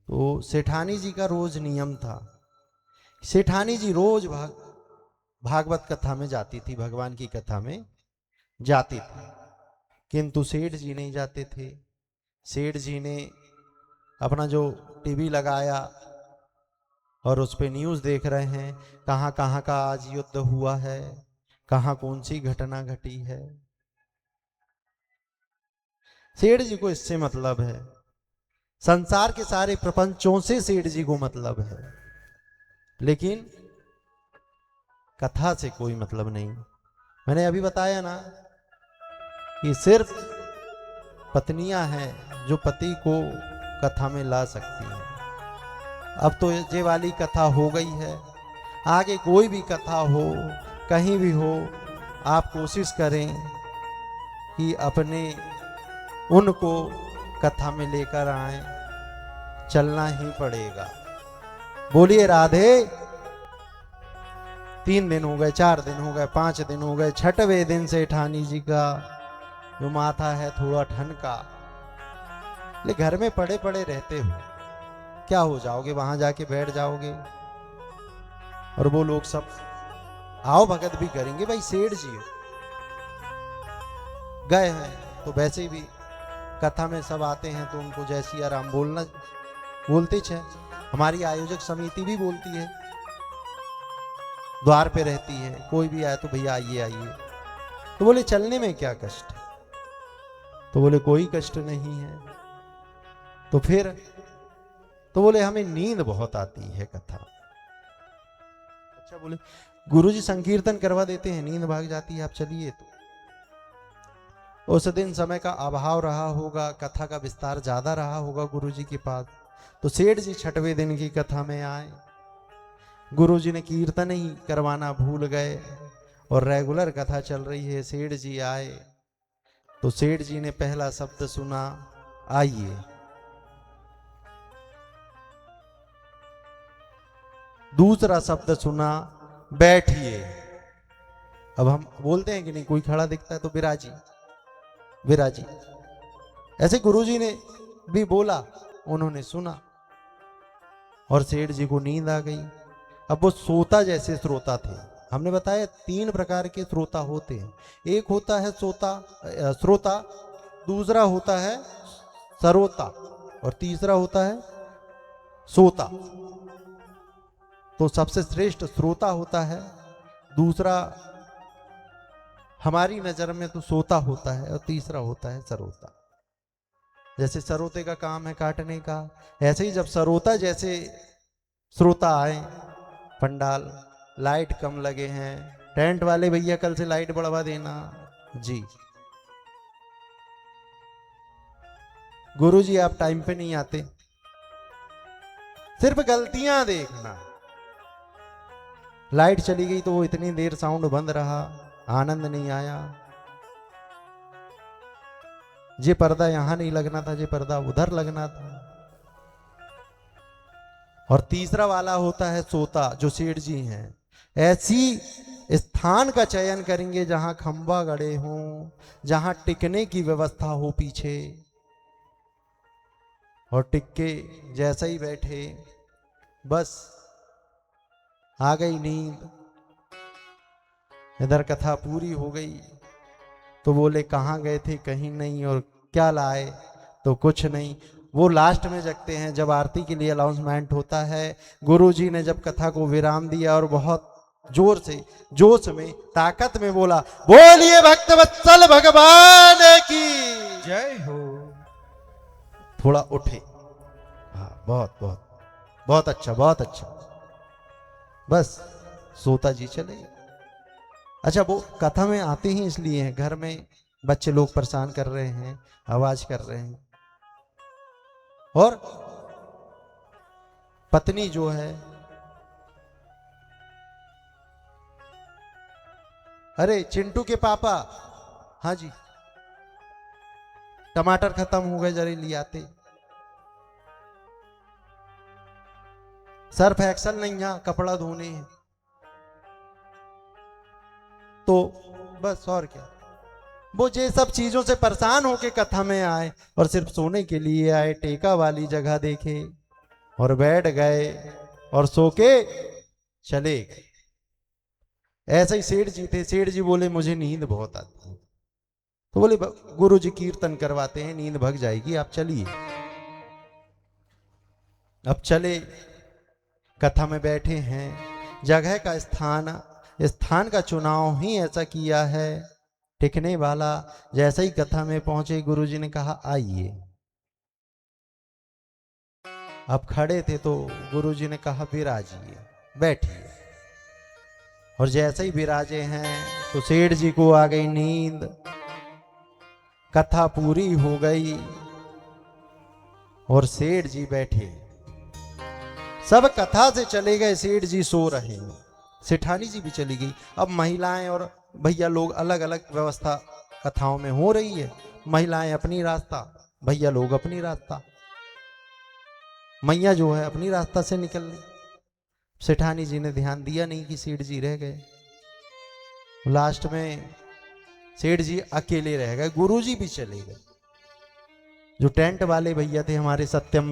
A: तो सेठानी जी का रोज नियम था, सेठानी जी रोज भागवत कथा में जाती थी, भगवान की कथा में जाती थी, किंतु सेठ जी नहीं जाते थे। सेठ जी ने अपना जो टीवी लगाया और उस पे न्यूज़ देख रहे हैं, कहाँ कहाँ का आज युद्ध हुआ है, कहाँ कौन सी घटना घटी है। सेठ जी को इससे मतलब है, संसार के सारे प्रपंचों से सेठ जी को मतलब है, लेकिन कथा से कोई मतलब नहीं। मैंने अभी बताया ना कि सिर्फ पत्नियां हैं जो पति को कथा में ला सकती हैं। अब तो ये वाली कथा हो गई है, आगे कोई भी कथा हो, कहीं भी हो, आप कोशिश करें कि अपने उनको कथा में लेकर आए, चलना ही पड़ेगा। बोलिए राधे। 3 दिन हो गए, 4 दिन हो गए, 5 दिन हो गए, 6वें दिन से सेठानी जी का जो माथा है थोड़ा ठनका, ले घर में पड़े पड़े रहते हो, क्या हो जाओगे, वहां जाके बैठ जाओगे और वो लोग सब आओ भगत भी करेंगे। भाई सेठ जी गए हैं तो वैसे भी कथा में सब आते हैं तो उनको जय सिया राम बोलना बोलते छे। हमारी आयोजक समिति भी बोलती है, द्वार पे रहती है, कोई भी आए तो भैया आइए आइए। तो बोले चलने में क्या कष्ट है, तो बोले कोई कष्ट नहीं है। तो फिर तो बोले हमें नींद बहुत आती है कथा। अच्छा, बोले गुरुजी संकीर्तन करवा देते हैं, नींद भाग जाती है, आप चलिए। तो उस दिन समय का अभाव रहा होगा, कथा का विस्तार ज्यादा रहा होगा गुरुजी के पास, तो सेठ जी 6वें दिन की कथा में आए। गुरुजी ने कीर्तन ही करवाना भूल गए और रेगुलर कथा चल रही है। सेठ जी आए तो सेठ जी ने पहला शब्द सुना आइए, दूसरा शब्द सुना बैठिए। अब हम बोलते हैं कि नहीं, कोई खड़ा दिखता है तो विराजी विराजी, ऐसे गुरुजी ने भी बोला, उन्होंने सुना और सेठ जी को नींद आ गई। अब वो सोता जैसे श्रोता थे। हमने बताया 3 प्रकार के श्रोता होते हैं, एक होता है श्रोता, दूसरा होता है सरोता और तीसरा होता है सोता। तो सबसे श्रेष्ठ श्रोता होता है, दूसरा हमारी नजर में तो सोता होता है, और तीसरा होता है सरोता। जैसे सरोते का काम है काटने का, ऐसे ही जब सरोता जैसे श्रोता आए, पंडाल लाइट कम लगे हैं, टेंट वाले भैया कल से लाइट बढ़वा देना जी। गुरुजी आप टाइम पे नहीं आते, सिर्फ गलतियां देखना। लाइट चली गई तो वो इतनी देर साउंड बंद रहा, आनंद नहीं आया। ये पर्दा यहां नहीं लगना था, ये पर्दा उधर लगना था। और तीसरा वाला होता है सोता, जो सेठ जी हैं। ऐसी स्थान का चयन करेंगे जहां खंबा गड़े हों, जहां टिकने की व्यवस्था हो पीछे, और टिक्के जैसा ही बैठे, बस आ गई नींद, इधर कथा पूरी हो गई। तो बोले कहाँ गए थे, कहीं नहीं, और क्या लाए, तो कुछ नहीं। वो लास्ट में जगते हैं जब आरती के लिए अनाउंसमेंट होता है। गुरुजी ने जब कथा को विराम दिया और बहुत जोर से, जोश में, ताकत में बोला, बोलिए भक्तवत्सल भगवान की
B: जय हो।
A: थोड़ा उठे, हाँ बहुत बहुत बहुत अच्छा, बहुत अच्छा, बस सोता जी चले। अच्छा, वो कथा में आते ही इसलिए हैं, घर में बच्चे लोग परेशान कर रहे हैं, आवाज कर रहे हैं, और पत्नी जो है, अरे चिंटू के पापा, हाँ जी, टमाटर खत्म हो गए, जरा ले आते। सर्फ एक्सल नहीं, यहां कपड़ा धोने हैं। तो बस और क्या, वो ये सब चीजों से परेशान होके कथा में आए, और सिर्फ सोने के लिए आए। टेका वाली जगह देखे और बैठ गए, और सो के चले गए। ऐसे ही सेठ जी थे, सेठ जी बोले मुझे नींद बहुत आती है। तो बोले गुरु जी कीर्तन करवाते हैं, नींद भग जाएगी, आप चलिए। अब चले, कथा में बैठे हैं। जगह का स्थान का चुनाव ही ऐसा किया है, टिकने वाला। जैसे ही कथा में पहुंचे, गुरुजी ने कहा आइए। अब खड़े थे तो गुरुजी ने कहा विराजिए, बैठिए। और जैसे ही विराजे हैं तो सेठ जी को आ गई नींद, कथा पूरी हो गई, और सेठ जी बैठे, सब कथा से चले गए, सेठ जी सो रहे हैं, सेठानी जी भी चली गई। अब महिलाएं और भैया लोग अलग अलग व्यवस्था कथाओं में हो रही है। महिलाएं अपनी रास्ता, भैया लोग अपनी रास्ता, मैया जो है अपनी रास्ता से निकल ली। सेठानी जी ने ध्यान दिया नहीं कि सेठ जी रह गए। लास्ट में सेठ जी अकेले रह गए, गुरुजी भी चले गए। जो टेंट वाले भैया थे हमारे सत्यम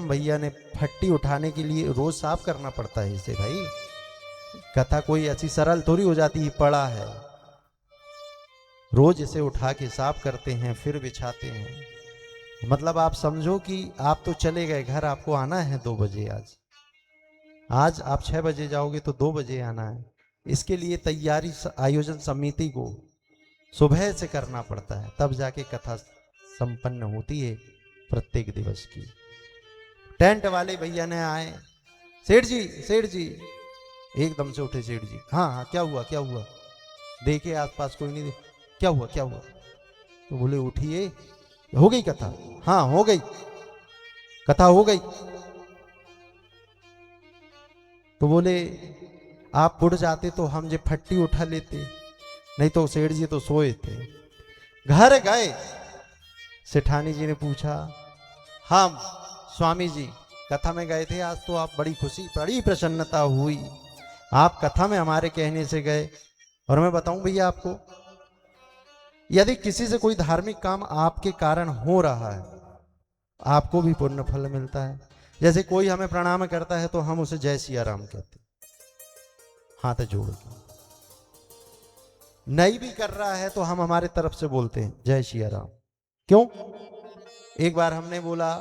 A: भैया ने फट्टी उठाने के लिए रोज साफ करना पड़ता है इसे भाई, कथा कोई ऐसी सरल थोड़ी हो जाती है, पड़ा है, रोज इसे उठा के साफ करते हैं, फिर बिछाते हैं। मतलब आप समझो कि आप तो चले गए घर, आपको आना है 2 बजे। आज आप 6 बजे जाओगे तो 2 बजे आना है। इसके लिए तैयारी आयोजन समिति को सुबह से करना पड़ता है, तब जाके कथा संपन्न होती है प्रत्येक दिवस की। टेंट वाले भैया ने आए, सेठ जी, एकदम से उठे सेठ जी। हाँ हाँ, क्या हुआ, देखे आसपास कोई नहीं, क्या हुआ। तो बोले उठिए, हो गई कथा? हाँ हो गई, कथा हो गई। तो बोले आप उठ जाते तो हम ये फट्टी उठा लेते, नहीं तो सेठ जी तो सोए थे। घर गए, सेठानी जी ने पूछा, हम स्वामी जी कथा में गए थे आज, तो आप बड़ी खुशी, बड़ी प्रसन्नता हुई, आप कथा में हमारे कहने से गए। और मैं बताऊं भैया आपको, यदि किसी से कोई धार्मिक काम आपके कारण हो रहा है, आपको भी पुण्य फल मिलता है। जैसे कोई हमें प्रणाम करता है तो हम उसे जय सिया राम कहते, हाथ जोड़ के। नहीं भी कर रहा है तो हम हमारे तरफ से बोलते हैं जय सिया राम। क्यों? एक बार हमने बोला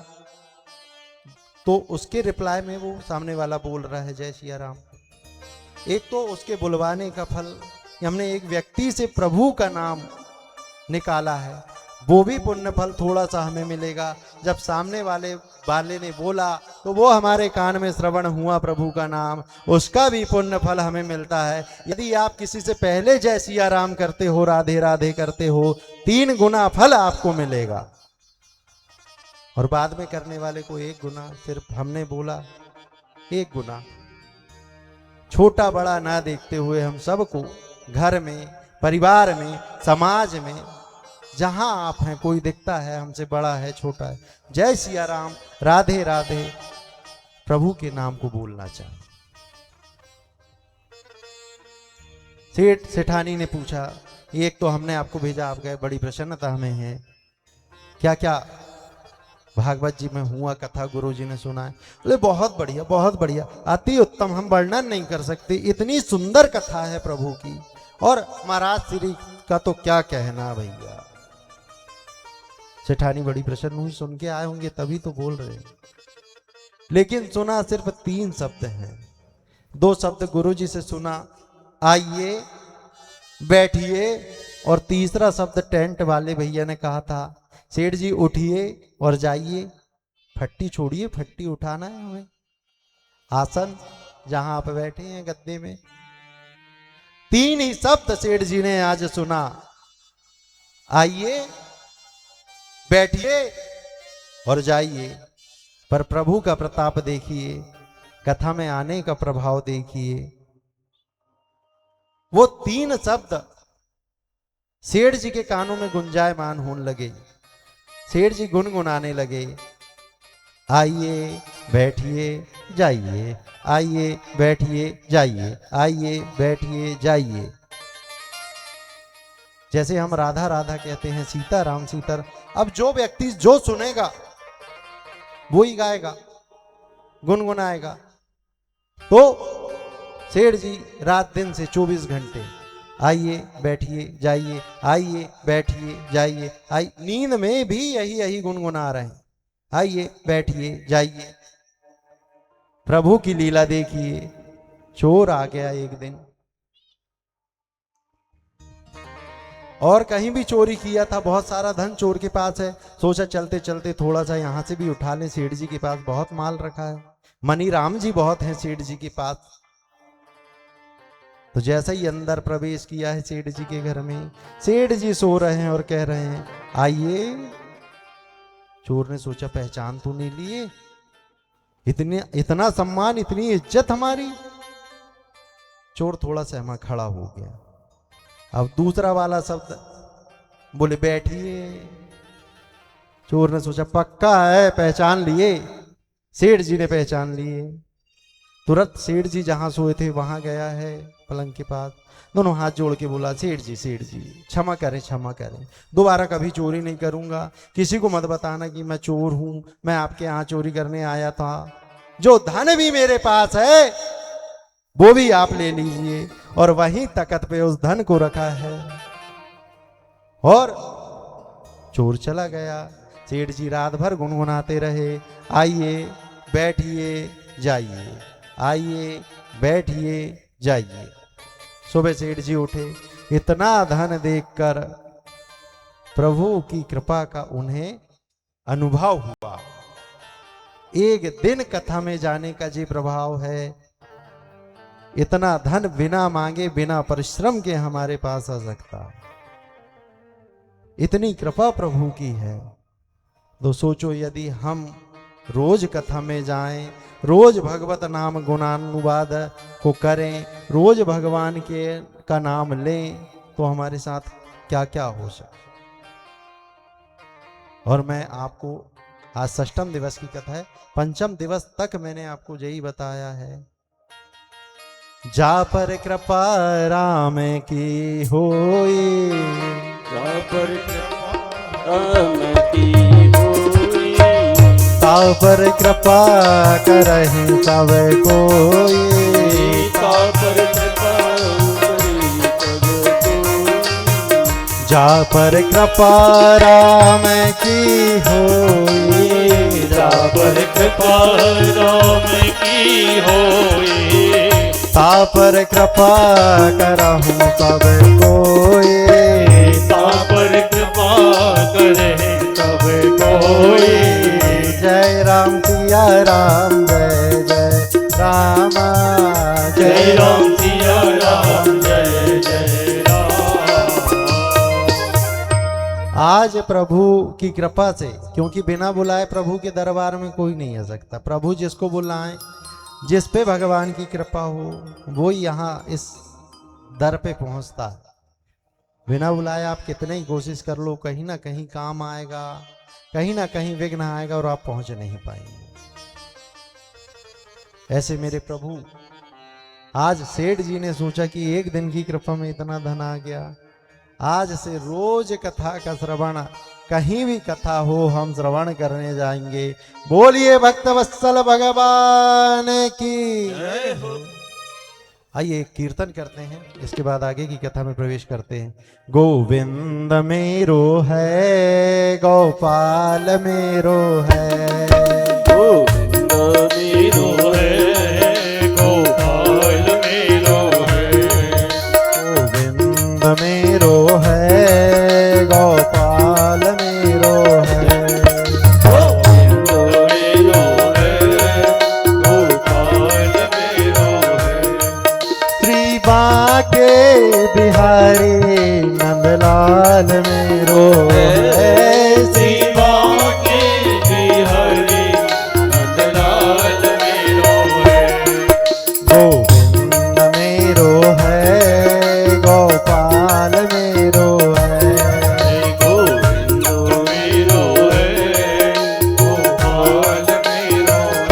A: तो उसके रिप्लाई में वो सामने वाला बोल रहा है जय सिया राम। एक तो उसके बुलवाने का फल, हमने एक व्यक्ति से प्रभु का नाम निकाला है, वो भी पुण्य फल थोड़ा सा हमें मिलेगा। जब सामने वाले ने बोला तो वो हमारे कान में श्रवण हुआ प्रभु का नाम, उसका भी पुण्य फल हमें मिलता है। यदि आप किसी से पहले जय सिया राम करते हो, राधे राधे करते हो, 3 गुना फल आपको मिलेगा, और बाद में करने वाले को 1 गुना। सिर्फ हमने बोला 1 गुना। छोटा बड़ा ना देखते हुए हम सबको घर में, परिवार में, समाज में, जहां आप हैं, कोई दिखता है हमसे बड़ा है छोटा है, जय सिया राम, राधे राधे, प्रभु के नाम को बोलना चाहिए। सेठ सेठानी ने पूछा, एक तो हमने आपको भेजा, आप गए, बड़ी प्रसन्नता हमें है, क्या क्या भागवत जी में हुआ कथा गुरु जी ने सुना है? बोले बहुत बढ़िया, बहुत बढ़िया, अति उत्तम, हम वर्णन नहीं कर सकते, इतनी सुंदर कथा है प्रभु की, और महाराज श्री का तो क्या कहना भैया। सेठानी बड़ी प्रसन्न हुई, सुन के आए होंगे तभी तो बोल रहे हैं। लेकिन सुना सिर्फ 3 शब्द हैं। 2 शब्द गुरु जी से सुना, आइए, बैठिए, और तीसरा शब्द टेंट वाले भैया ने कहा था, सेठ जी उठिए और जाइए, फट्टी छोड़िए, फट्टी उठाना है हमें। आसन जहां आप बैठे हैं गद्दे में, 3 ही शब्द सेठ जी ने आज सुना, आइए, बैठिए और जाइए। पर प्रभु का प्रताप देखिए, कथा में आने का प्रभाव देखिए। वो 3 शब्द सेठ जी के कानों में गुंजायमान होने लगे। सेठ जी गुनगुनाने लगे, आइए, बैठिए, जाइए, आइए, बैठिए, जाइए, आइए, बैठिए, जाइए। जैसे हम राधा राधा कहते हैं, सीता राम सीता। अब जो व्यक्ति जो सुनेगा वो ही गाएगा, गुनगुनाएगा। तो सेठ जी रात दिन से 24 घंटे, आइए, बैठिए, जाइए, आइए, बैठिए, जाइए, नींद में भी यही गुनगुना रहे हैं, आइए, बैठिए, जाइए। प्रभु की लीला देखिए। चोर आ गया एक दिन, और कहीं भी चोरी किया था, बहुत सारा धन चोर के पास है, सोचा चलते चलते थोड़ा सा यहां से भी उठा ले, सेठ जी के पास बहुत माल रखा है, मनी राम जी बहुत हैं सेठ जी के पास। तो जैसा ही अंदर प्रवेश किया है सेठ जी के घर में, सेठ जी सो रहे हैं और कह रहे हैं, आइए। चोर ने सोचा पहचान तो नहीं लिए, इतना सम्मान, इतनी इज्जत हमारी। चोर थोड़ा सहमा खड़ा हो गया। अब दूसरा वाला शब्द बोले, बैठिए। चोर ने सोचा पक्का है, पहचान लिए, सेठ जी ने पहचान लिए। तुरंत सेठ जी जहां सोए थे वहां गया है पलंग के पास, दोनों हाथ जोड़ के बोला, सेठ जी क्षमा करें, क्षमा करें, दोबारा कभी चोरी नहीं करूंगा, किसी को मत बताना कि मैं चोर हूं, मैं आपके यहाँ चोरी करने आया था, जो धन भी मेरे पास है वो भी आप ले लीजिए। और वहीं तख्त पे उस धन को रखा है, और चोर चला गया। सेठ जी रात भर गुनगुनाते रहे, आइए, बैठिए, जाइए, आइए, बैठिए, जाइए। सुबह सेठ जी उठे, इतना धन देखकर प्रभु की कृपा का उन्हें अनुभव हुआ। एक दिन कथा में जाने का जी प्रभाव है। इतना धन बिना मांगे, बिना परिश्रम के हमारे पास आ सकता, इतनी कृपा प्रभु की है। तो सोचो, यदि हम रोज कथा में जाएं, रोज भगवत नाम गुणानुवाद को करें, रोज भगवान के का नाम लें, तो हमारे साथ क्या क्या हो सकता। और मैं आपको आज 6म दिवस की कथा है, 5म दिवस तक मैंने आपको यही बताया है, जा पर कृपा राम की होई,
B: जा पर कृपा राम की होई,
A: ता पर कृपा करहि सब कोई,
B: ता पर कृपा करहि सब कोई,
A: जा पर कृपा राम की होई,
B: जा पर कृपा राम की होए,
A: ता पर कृपा करहूँ सब कोई,
B: ता पर कृपा करे सब कोई।
A: जय राम सिया राम जय जय राम,
B: जय राम सिया राम जय जय राम।
A: आज प्रभु की कृपा से, क्योंकि बिना बुलाए प्रभु के दरबार में कोई नहीं आ सकता। प्रभु जिसको बुलाएं, जिस पे भगवान की कृपा हो, वो यहाँ इस दर पे पहुंचता है। बिना बुलाए आप कितने ही कोशिश कर लो, कहीं ना कहीं काम आएगा, कहीं ना कहीं विघ्न आएगा और आप पहुंच नहीं पाएंगे। ऐसे मेरे प्रभु, आज सेठ जी ने सोचा कि एक दिन की कृपा में इतना धन आ गया, आज से रोज कथा का श्रवण, कहीं भी कथा हो हम श्रवण करने जाएंगे। बोलिए भक्त वत्सल भगवान की
B: जय हो।
A: आइए एक कीर्तन करते हैं, इसके बाद आगे की कथा में प्रवेश करते हैं। गोविंद मेरो है, गोपाल मेरो है,
B: गोविंद मेरो है, गोपाल मेरो है,
A: गोविंद मेरो है, गोपाल मेरो है,
B: गोविंद मेरो है, गोपाल मेरो है।
A: श्री बाके बिहारी नंदलाल मेरो है,
B: श्री बाके बिहारी नंदलाल मेरो है,
A: गोविंद मेरो है, गोपाल मेरो है,
B: गोविंद मेरो है, गोपाल मेरो है।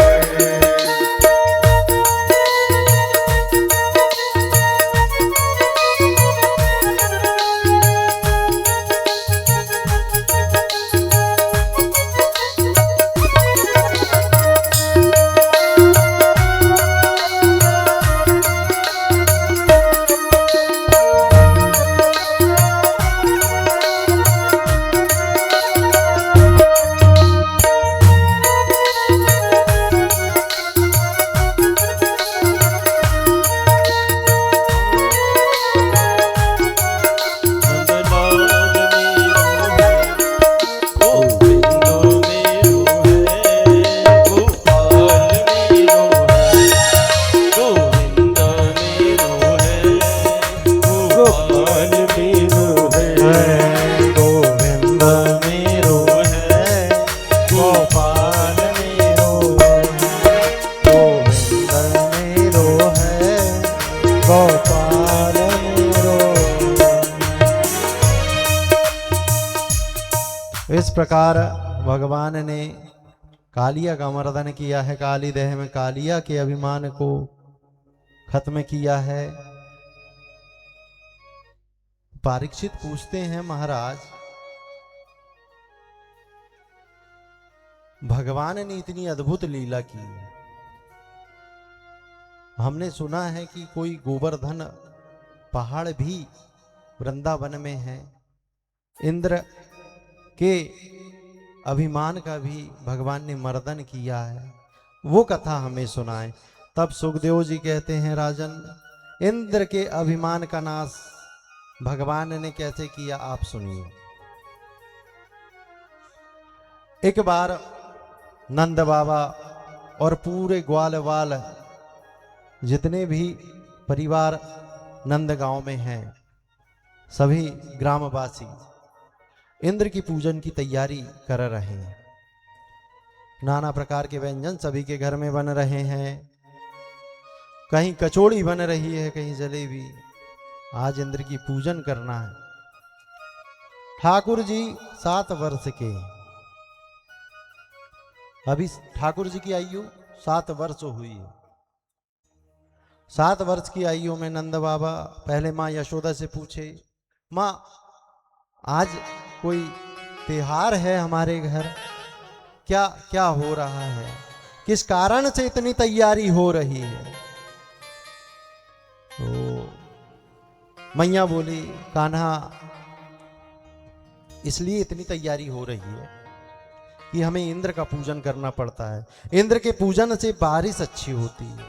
A: इस प्रकार भगवान ने कालिया का मर्दन किया है, काली देह में कालिया के अभिमान को खत्म किया है। परीक्षित पूछते हैं, महाराज भगवान ने इतनी अद्भुत लीला की है, हमने सुना है कि कोई गोवर्धन पहाड़ भी वृंदावन में है, इंद्र के अभिमान का भी भगवान ने मर्दन किया है, वो कथा हमें सुनाए। तब सुखदेव जी कहते हैं, राजन इंद्र के अभिमान का नाश भगवान ने कैसे किया, आप सुनिए। एक बार नंद बाबा और पूरे ग्वालवाल जितने भी परिवार नंद गांव में हैं, सभी ग्रामवासी इंद्र की पूजन की तैयारी कर रहे हैं। नाना प्रकार के व्यंजन सभी के घर में बन रहे हैं, कहीं कचौड़ी बन रही है, कहीं जलेबी। आज इंद्र की पूजन करना है। ठाकुर जी 7 वर्ष के, अभी ठाकुर जी की आयु 7 वर्ष हुई है। 7 वर्ष की आयु में नंद बाबा पहले माँ यशोदा से पूछे, माँ आज कोई त्योहार है हमारे घर, क्या क्या हो रहा है, किस कारण से इतनी तैयारी हो रही है। तो मैया बोली, कान्हा इसलिए इतनी तैयारी हो रही है कि हमें इंद्र का पूजन करना पड़ता है। इंद्र के पूजन से बारिश अच्छी होती है,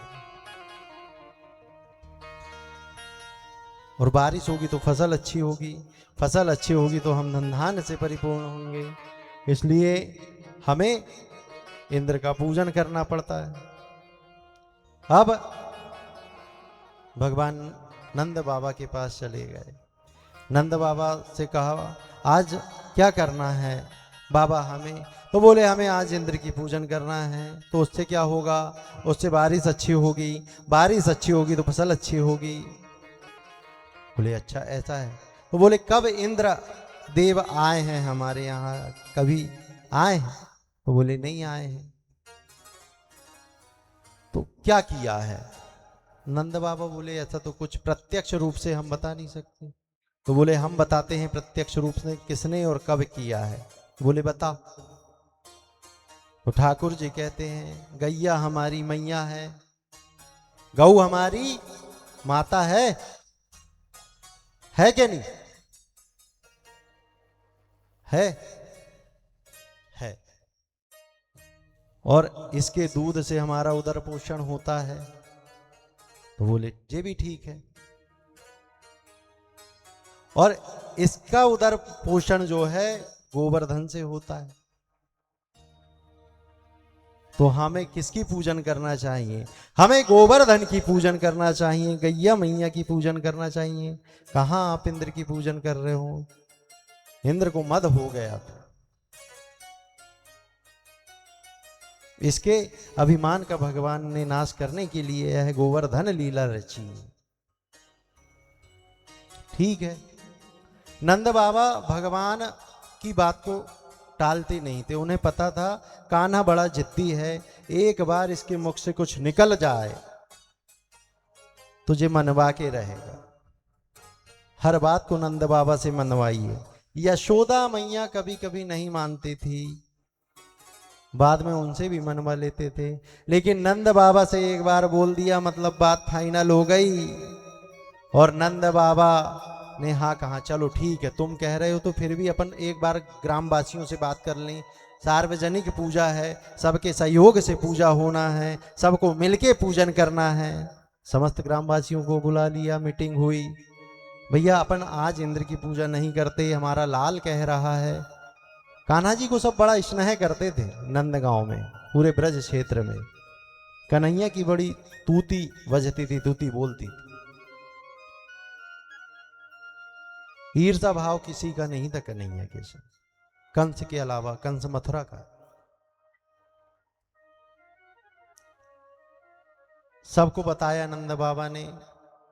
A: और बारिश होगी तो फसल अच्छी होगी, फसल अच्छी होगी तो हम धन धान्य से परिपूर्ण होंगे। इसलिए हमें इंद्र का पूजन करना पड़ता है। अब भगवान नंद बाबा के पास चले गए। नंद बाबा से कहा आज क्या करना है बाबा हमें? तो बोले हमें आज इंद्र की पूजन करना है। तो उससे क्या होगा? उससे बारिश अच्छी होगी, बारिश अच्छी होगी तो फसल अच्छी होगी। बोले अच्छा ऐसा है। तो बोले कब इंद्र देव आए हैं हमारे यहाँ, कभी आए हैं? तो बोले नहीं आए हैं। तो क्या किया है? नंद बाबा बोले ऐसा तो कुछ प्रत्यक्ष रूप से हम बता नहीं सकते। तो बोले हम बताते हैं प्रत्यक्ष रूप से किसने और कब किया है। बोले बता। तो ठाकुर जी कहते हैं गैया हमारी मैया है, गौ हमारी माता है क्या नहीं है? है। और इसके दूध से हमारा उदर पोषण होता है। तो बोले ये भी ठीक है। और इसका उदर पोषण जो है गोवर्धन से होता है। तो हमें किसकी पूजन करना चाहिए? हमें गोवर्धन की पूजन करना चाहिए, गैया मैया की पूजन करना चाहिए। कहां आप इंद्र की पूजन कर रहे हो? इंद्र को मद हो गया था। इसके अभिमान का भगवान ने नाश करने के लिए यह गोवर्धन लीला रची। ठीक है। नंद बाबा भगवान की बात को टालते नहीं थे। उन्हें पता था कान्हा बड़ा जिद्दी है, एक बार इसके मुख से कुछ निकल जाए तुझे मनवा के रहेगा। हर बात को नंद बाबा से मनवाइए। यशोदा मैया कभी कभी नहीं मानती थी, बाद में उनसे भी मनवा लेते थे। लेकिन नंद बाबा से एक बार बोल दिया मतलब बात फाइनल हो गई। और नंद बाबा ने हाँ कहा चलो ठीक है तुम कह रहे हो तो फिर भी अपन एक बार ग्रामवासियों से बात कर लें। सार्वजनिक पूजा है, सबके सहयोग से पूजा होना है, सबको मिलके पूजन करना है। समस्त ग्रामवासियों को बुला लिया, मीटिंग हुई। भैया अपन आज इंद्र की पूजा नहीं करते, हमारा लाल कह रहा है। कान्हा जी को सब बड़ा स्नेह करते थे नंदगांव में, पूरे ब्रज क्षेत्र में। कन्हैया की बड़ी तूती बजती थी, तूती बोलती थी। ईर्षा भाव किसी का नहीं था कन्हैया के साथ, कंस के अलावा, कंस मथुरा का। सबको बताया नंद बाबा ने।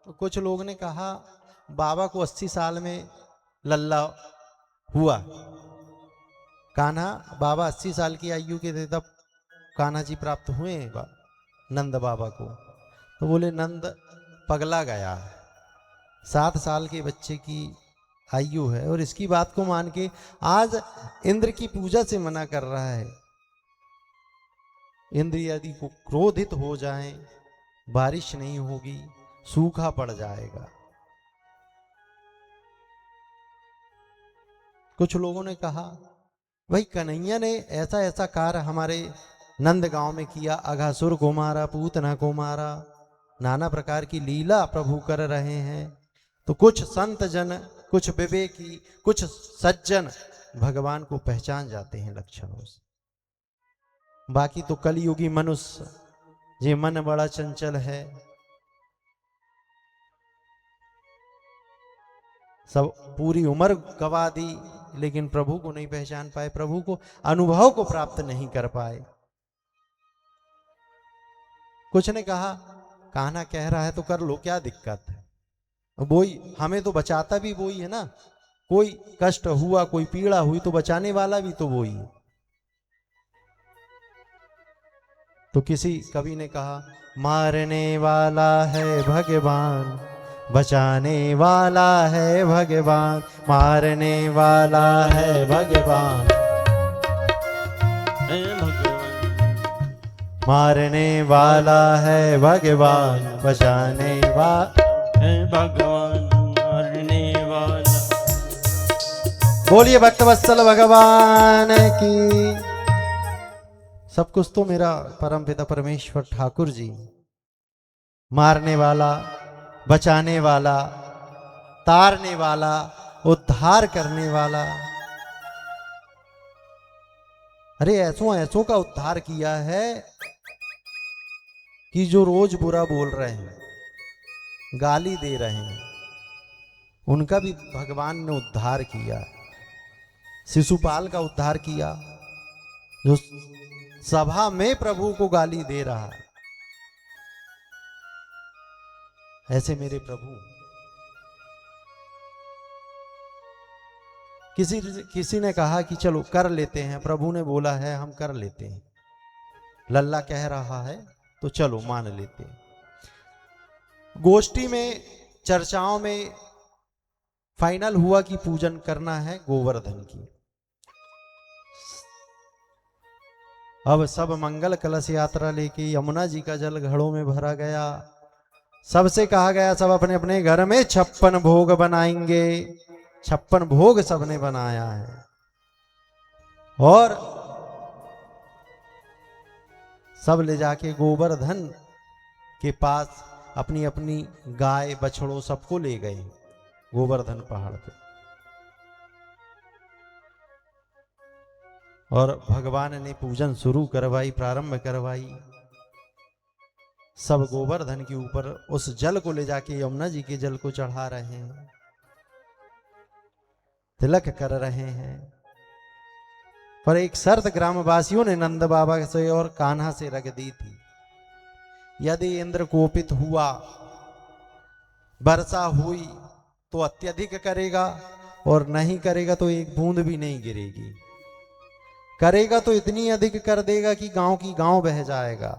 A: तो कुछ लोग ने कहा बाबा को 80 साल में लल्ला हुआ। कान्हा बाबा 80 साल की आयु के थे तब कान्हा जी प्राप्त हुए नंद बाबा को। तो बोले नंद पगला गया, 7 साल के बच्चे की आयु है और इसकी बात को मान के आज इंद्र की पूजा से मना कर रहा है। इंद्र यदि को क्रोधित हो जाए, बारिश नहीं होगी, सूखा पड़ जाएगा। कुछ लोगों ने कहा भाई कन्हैया ने ऐसा ऐसा कार्य हमारे नंद गांव में किया, अघासुर को मारा, पूतना को मारा, नाना प्रकार की लीला प्रभु कर रहे हैं। तो कुछ संत जन, कुछ विवेकी, कुछ सज्जन भगवान को पहचान जाते हैं लक्षणों से। बाकी तो कलयुगी मनुष्य ये मन बड़ा चंचल है, सब पूरी उम्र गवा दी लेकिन प्रभु को नहीं पहचान पाए, प्रभु को अनुभव को प्राप्त नहीं कर पाए। कुछ ने कहा कान्हा कह रहा है तो कर लो, क्या दिक्कत है, वही हमें तो बचाता भी वही है ना। कोई कष्ट हुआ, कोई पीड़ा हुई तो बचाने वाला भी तो वही है। तो किसी कवि ने कहा मारने वाला है भगवान, बचाने वाला है भगवान, मारने वाला है भगवान, मारने वाला है भगवान, बचाने वाला है
B: भगवान, मारने वाला।
A: बोलिए भक्तवत्सल भगवान की। सब कुछ तो मेरा परमपिता परमेश्वर ठाकुर जी, मारने वाला, बचाने वाला, तारने वाला, उद्धार करने वाला। अरे ऐसों ऐसों का उद्धार किया है कि जो रोज बुरा बोल रहे हैं, गाली दे रहे हैं, उनका भी भगवान ने उद्धार किया। शिशुपाल का उद्धार किया, जो सभा में प्रभु को गाली दे रहा है। ऐसे मेरे प्रभु, किसी ने कहा कि चलो कर लेते हैं, प्रभु ने बोला है हम कर लेते हैं, लल्ला कह रहा है तो चलो मान लेते हैं। गोष्ठी में, चर्चाओं में फाइनल हुआ कि पूजन करना है गोवर्धन की। अब सब मंगल कलश यात्रा लेके यमुना जी का जल घड़ों में भरा गया। सबसे कहा गया सब अपने अपने घर में 56 भोग बनाएंगे। 56 भोग सबने बनाया है और सब ले जाके गोवर्धन के पास अपनी अपनी गाय बछड़ों सबको ले गए गोवर्धन पहाड़ पे। और भगवान ने पूजन शुरू करवाई, प्रारंभ करवाई। सब गोवर्धन के ऊपर उस जल को ले जाके यमुना जी के जल को चढ़ा रहे हैं, तिलक कर रहे हैं। पर एक शर्त ग्रामवासियों ने नंद बाबा से और कान्हा से रख दी थी, यदि इंद्र कोपित हुआ, वर्षा हुई तो अत्यधिक करेगा, और नहीं करेगा तो एक बूंद भी नहीं गिरेगी। करेगा तो इतनी अधिक कर देगा कि गांव की गांव बह जाएगा,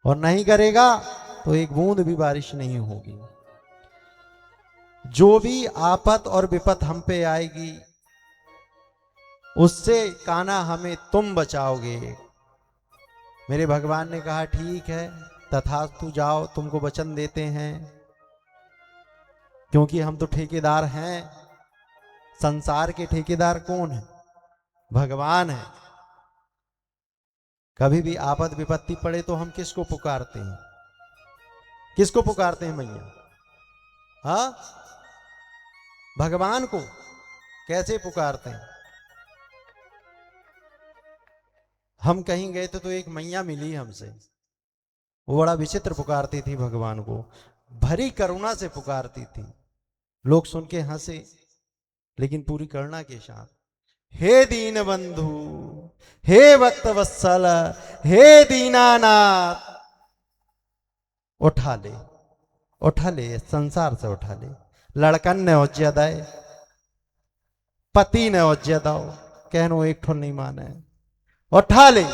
A: और नहीं करेगा तो एक बूंद भी बारिश नहीं होगी। जो भी आफत और विपत हम पे आएगी उससे कान्हा हमें तुम बचाओगे। मेरे भगवान ने कहा ठीक है तथास्तु, जाओ, तुमको वचन देते हैं, क्योंकि हम तो ठेकेदार हैं। संसार के ठेकेदार कौन है? भगवान है। कभी भी आपद विपत्ति पड़े तो हम किसको पुकारते हैं? किसको पुकारते हैं मैया? हाँ, भगवान को। कैसे पुकारते हैं? हम कहीं गए थे तो एक मैया मिली हमसे, वो बड़ा विचित्र पुकारती थी भगवान को, भरी करुणा से पुकारती थी। लोग सुन के हंसे, लेकिन पूरी करुणा के साथ, हे दीन बंधु, हे भक्त वत्सल, हे दीनानाथ, उठा ले, उठा ले, संसार से उठा ले। लड़कन ने उज्जय, पति ने उज्जय दो, कहनो एक ठो नहीं माने, उठा ले,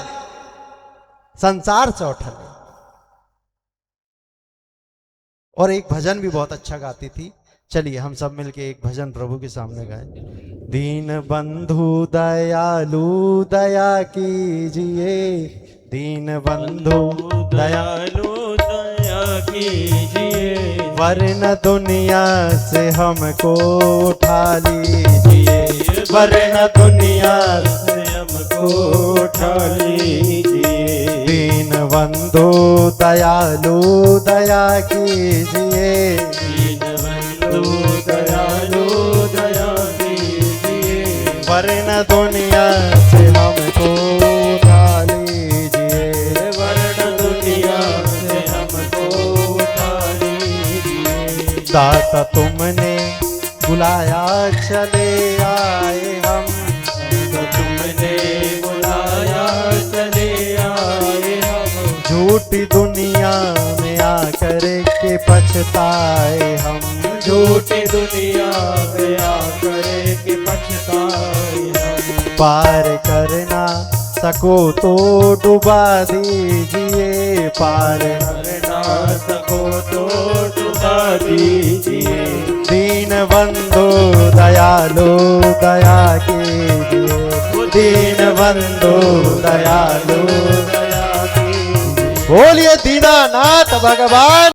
A: संसार से उठा ले। और एक भजन भी बहुत अच्छा गाती थी, चलिए हम सब मिलके एक भजन प्रभु के सामने गाएं। दीन बंधु दयालु दया कीजिए, दीन बंधु
B: दयालु दया कीजिए,
A: वरन दुनिया से हमको उठा लीजिए,
B: वरन दुनिया से हमको उठा लीजिए।
A: दीन बंधु दयालु दया कीजिए,
B: दीन बंधु दयालु दया कीजिए,
A: वरन दुनिया से हमको उठा लीजिए,
B: वरन दुनिया से हमको उठा लीजिए।
A: दाता तुमने बुलाया चले आए हम,
B: तो तुमने बुलाया चले आए हम,
A: झूठी दुनिया में आकर के पछताए हम,
B: झूठी दुनिया में आकर के पछताए हम।
A: पार करना सको तो डुबा दीजिए, पार
B: करना सको तो डुबा दीजिए।
A: दीन बंधु दयालु दया कीजिए, दीन बंधु दयालु
B: दया कीजिए।
A: बोलिए दीनानाथ भगवान।